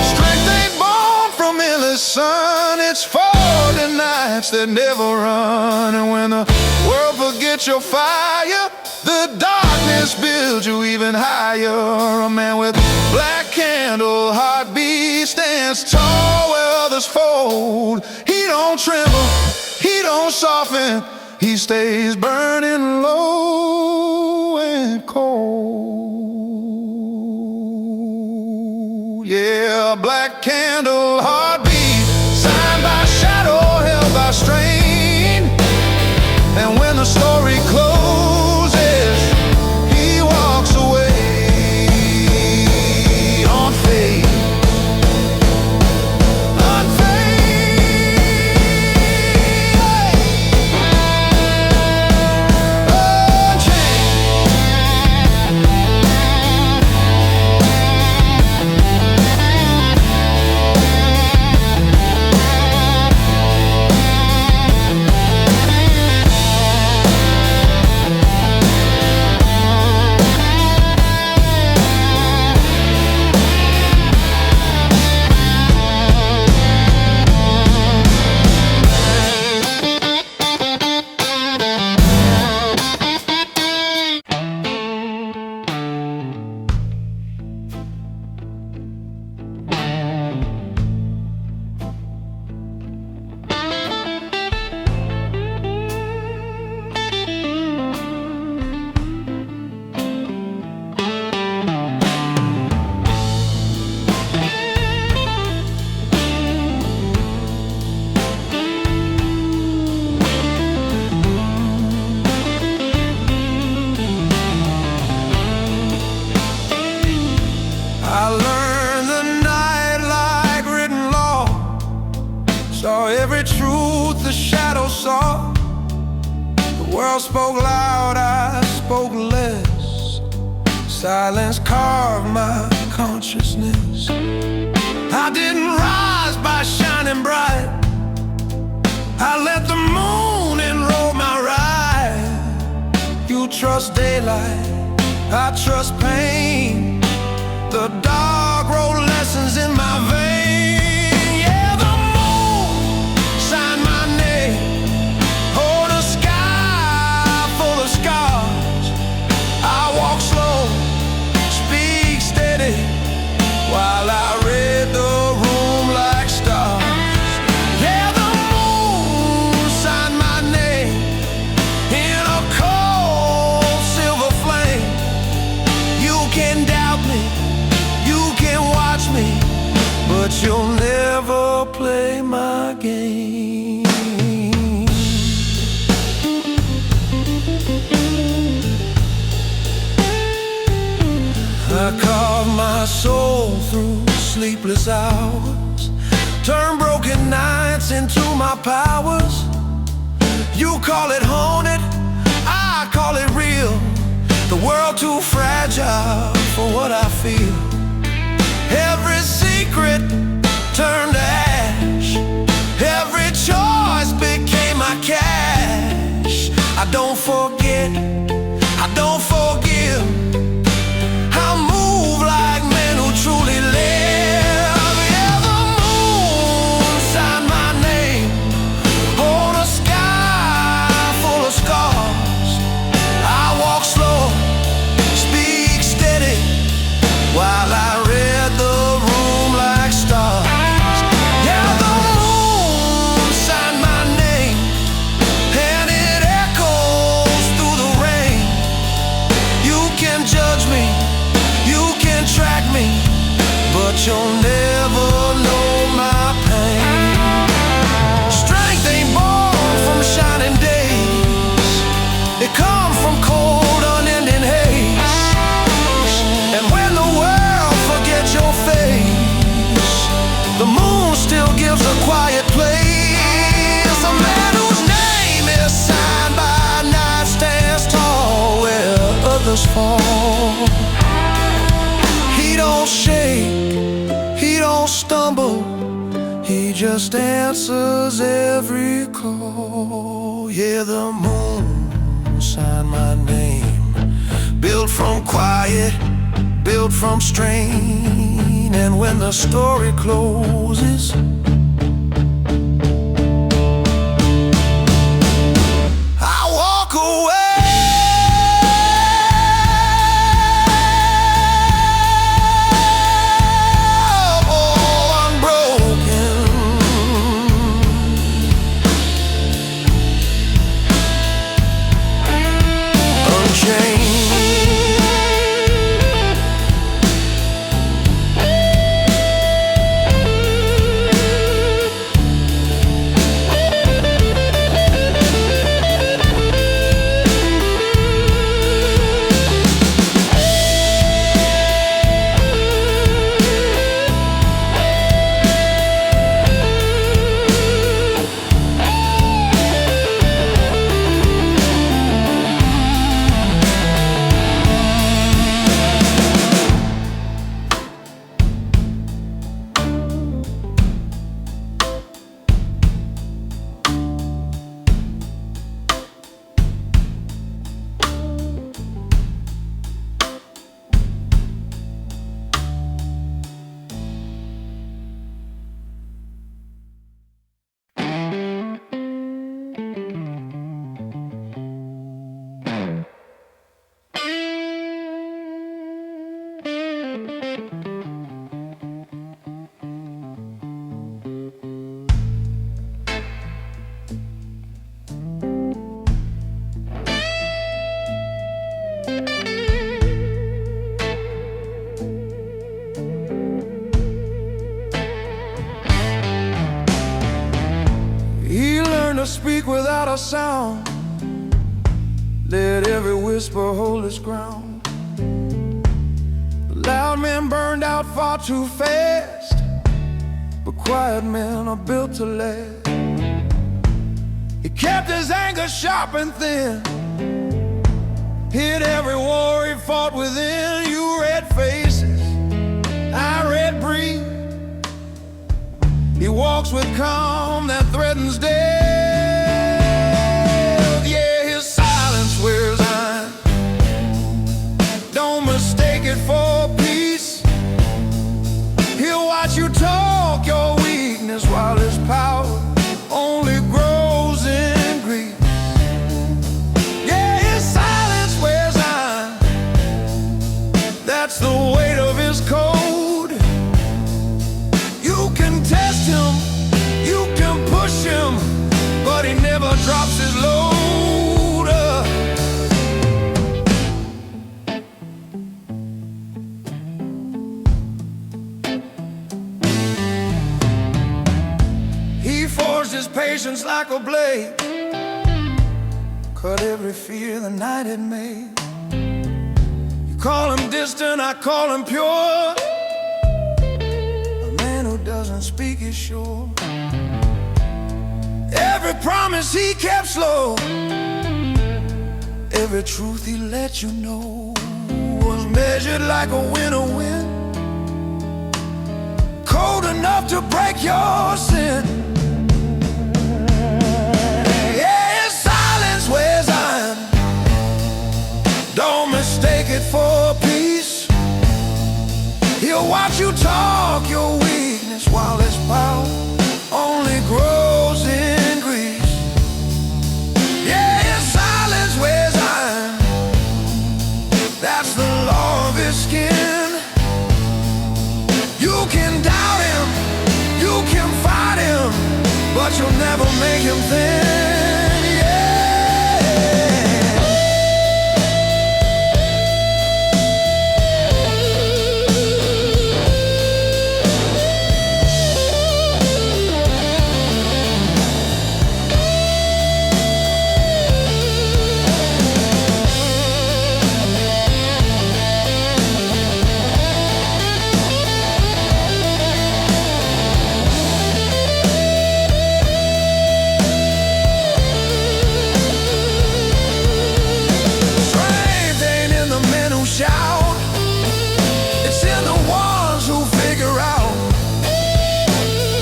Strength ain't born from endless sun, it's for the nights that never run. And when the world forgets your fire, the darkness builds you even higher. A man with black candle heartbeat stands tall where others fold. He don't tremble, he don't soften, he stays burning low and cold. Yeah, black candle heartbeat, signed by shadow, held by strain. And when the story closes, he walks away unfazed, I learned the night like written law, saw every truth the shadow saw. The world spoke loud, I spoke less. Silence carved my consciousness. I didn't rise by shining bright, I let the moon enroll my ride. You trust daylight, I trust pain. The dark wrote lessons in my veins. Yeah, the moon signed my name on a sky full of scars. I walk slow, speak steady, you'll never play my game. I carve my soul through sleepless hours, turn broken nights into my powers. You call it haunted, I call it real. The world too fragile for what I feel. Every secret turned to ash, every choice became my cash. I don't forget, I don't forgive, I move like men who truly live. Yeah, the moon signed my name on a sky full of scars. I walk slow, speak steady, while I read the room like stars. Yeah, the moon signed my name, and it echoes through the rain. You can judge me, you can track me, but you'll never know my pain. Strength ain't born from shining days, it comes from cold, unending haze. And when the world forgets your face, the moon still gives a quiet place. A man whose name is signed by night stands tall where others fall. He don't shake, he don't stumble, he just answers every call. Yeah, the moon signed my name, built from quiet, built from strain. And when the story closes, I walk away. Speak without a sound, let every whisper hold its ground. The loud men burned out far too fast, but quiet men are built to last. He kept his anger sharp and thin, hid every war he fought within. You read faces, I read breathe. He walks with calm that threatens death. For peace, he'll watch you talk your weakness while his power only grows in greed. Yeah, his silence wears on, that's the weight of his code. You can test him, you can push him, but he never drops his load. patience like a blade, cut every fear the night had made. You call him distant, I call him pure. A man who doesn't speak is sure. Every promise he kept slow, every truth he let you know was measured like a winter wind, cold enough to break your sin. Yeah, his silence wears iron, don't mistake it for peace. He'll watch you talk your weakness while his power only grows in grease. Yeah, his silence wears iron, that's the law of his skin. You can doubt him, you can fight him, but you'll never make him thin. Yeah. Shout, it's in the ones who figure out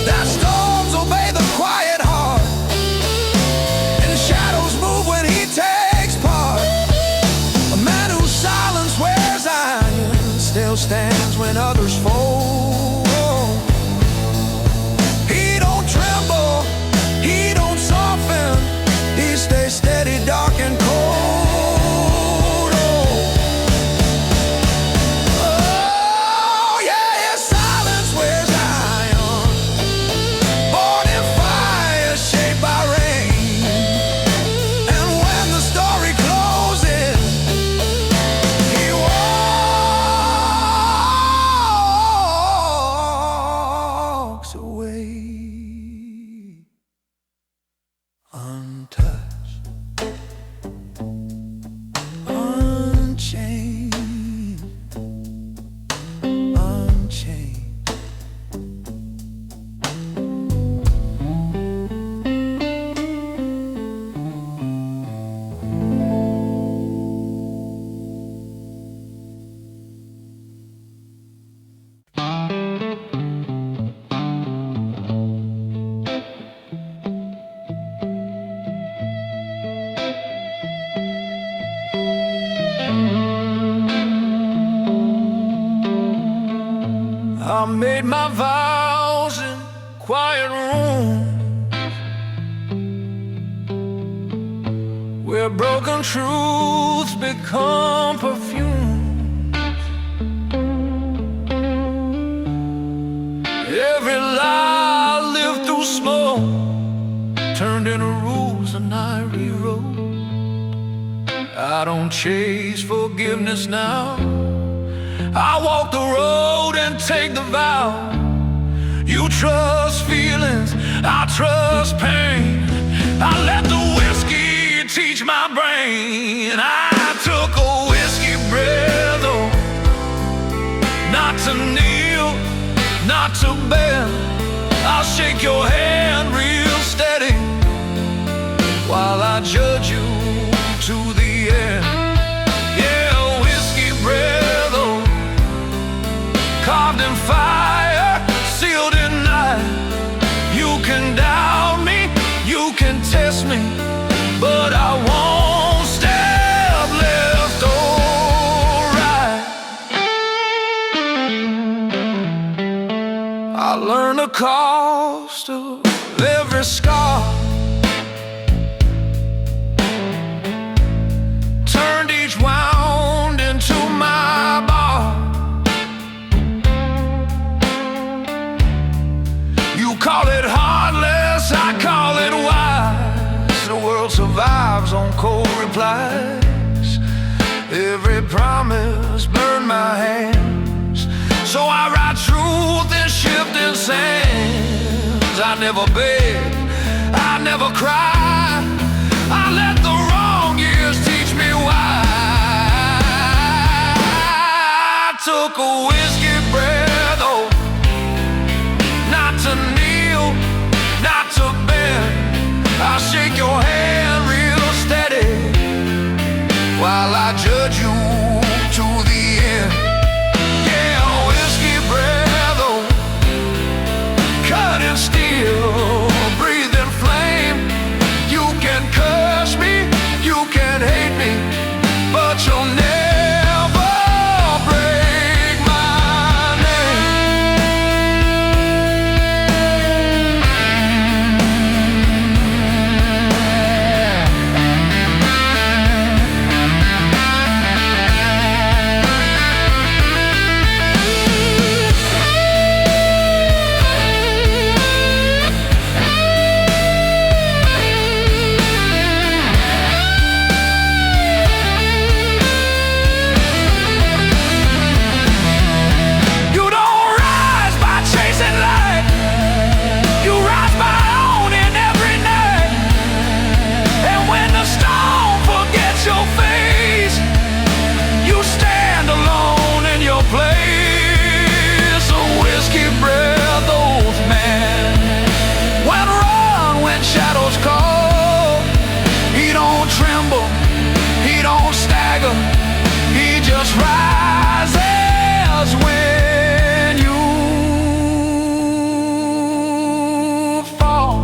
that storms obey the quiet heart, and shadows move when he takes part. A man whose silence wears iron still stands when others fall. He don't tremble, he don't soften, he stays steady, dark and cold. Untouched, unchanged, unchanged. I made my vows in quiet rooms where broken truths become perfume. Every lie I lived through smoke turned into rules and I rewrote. I don't chase forgiveness now, I walk the road and take the vow. You trust feelings, I trust pain. I let the whiskey teach my brain. I took a whiskey breath, oh, not to kneel, not to bend. I'll shake your hand real steady while I judge you to the end. Yeah, whiskey breath, oh, carved in fire, sealed in night. You can doubt me, you can test me, but I won't step left or right. I learned the cost of every scar, turned each wound into my bar. You call it heartless, I call it wise. The world survives on cold replies. Every promise burned my hands, so I write truth in shifting sands. I never beg, I never never cry. I let the wrong years teach me why. I took a whiskey breath, oh, not to kneel, not to bend. I'll shake your hand real steady while I judge you to the end. Yeah, whiskey breath, oh, cutting steel, breathing flame. You can curse me, you can hate me, but you'll never break my name. He just rises when you fall.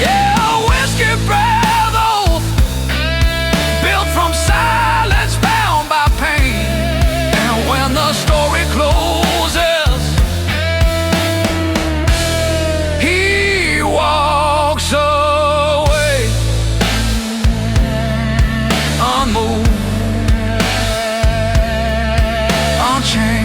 Yeah, whiskey breath oath, built from silence, bound by pain. When the story closes, he walks away unmoved, unchanged.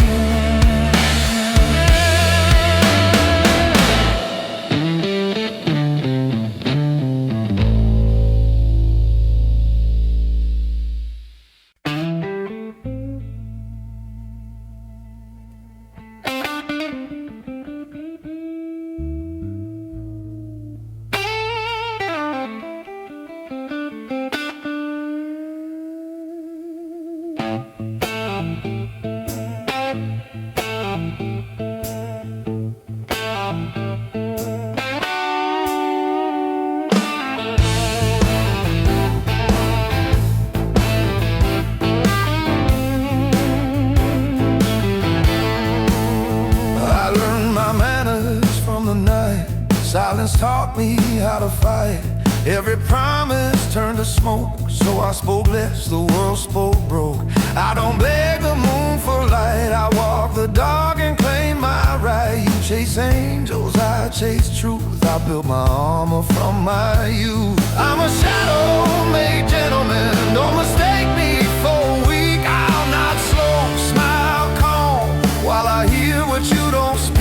Silence taught me how to fight. Every promise turned to smoke, so I spoke less, the world spoke broke. I don't beg the moon for light, I walk the dark and claim my right. You chase angels, I chase truth, I built my armor from my youth. I'm a shadow-made gentleman, don't mistake me for weak. I'm not slow, smile calm, while I hear what you don't speak.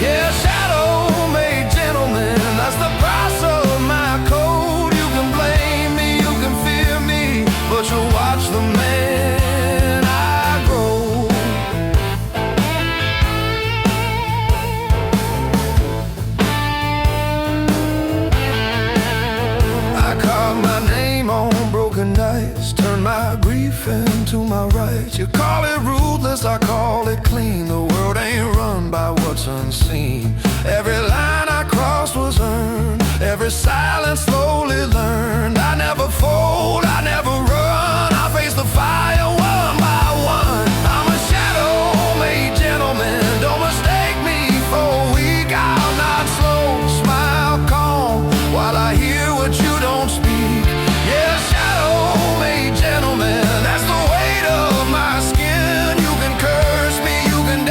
Yeah, shadow-made gentleman, that's the price of my code. You can blame me, you can fear me, but you'll watch the man I grow. I carved my name on broken nights, turn my grief into my rights. You call it ruthless, I call it clean. The world ain't run by what's unseen. Every line I crossed was earned, every silence slowly learned. I never fold, I never run, I face the fire one by one. I'm a shadow-made gentleman, don't mistake me for weak. I'm not slow, smile calm, while I hear what you don't speak. Yeah, shadow-made gentleman, that's the weight of my skin. You can curse me, you can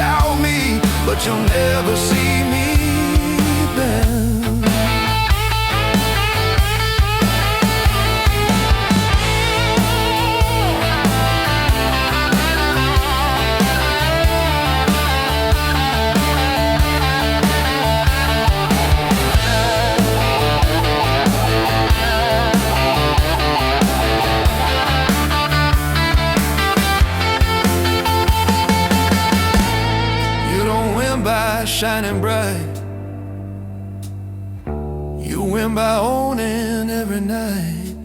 win by shining bright. You win by owning every night.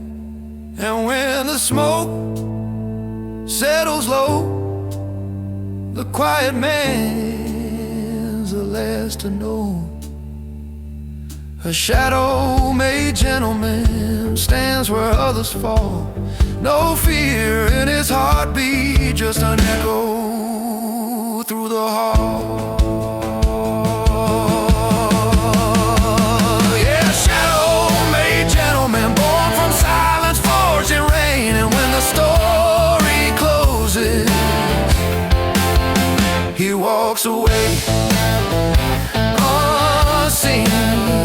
And when the smoke settles low, the quiet man's the last to know. A shadow-made gentleman stands where others fall. No fear in his heartbeat, just an echo through the hall. Yeah, shadow-made gentleman, born from silence, forged in rain. And when the story closes, he walks away unseen.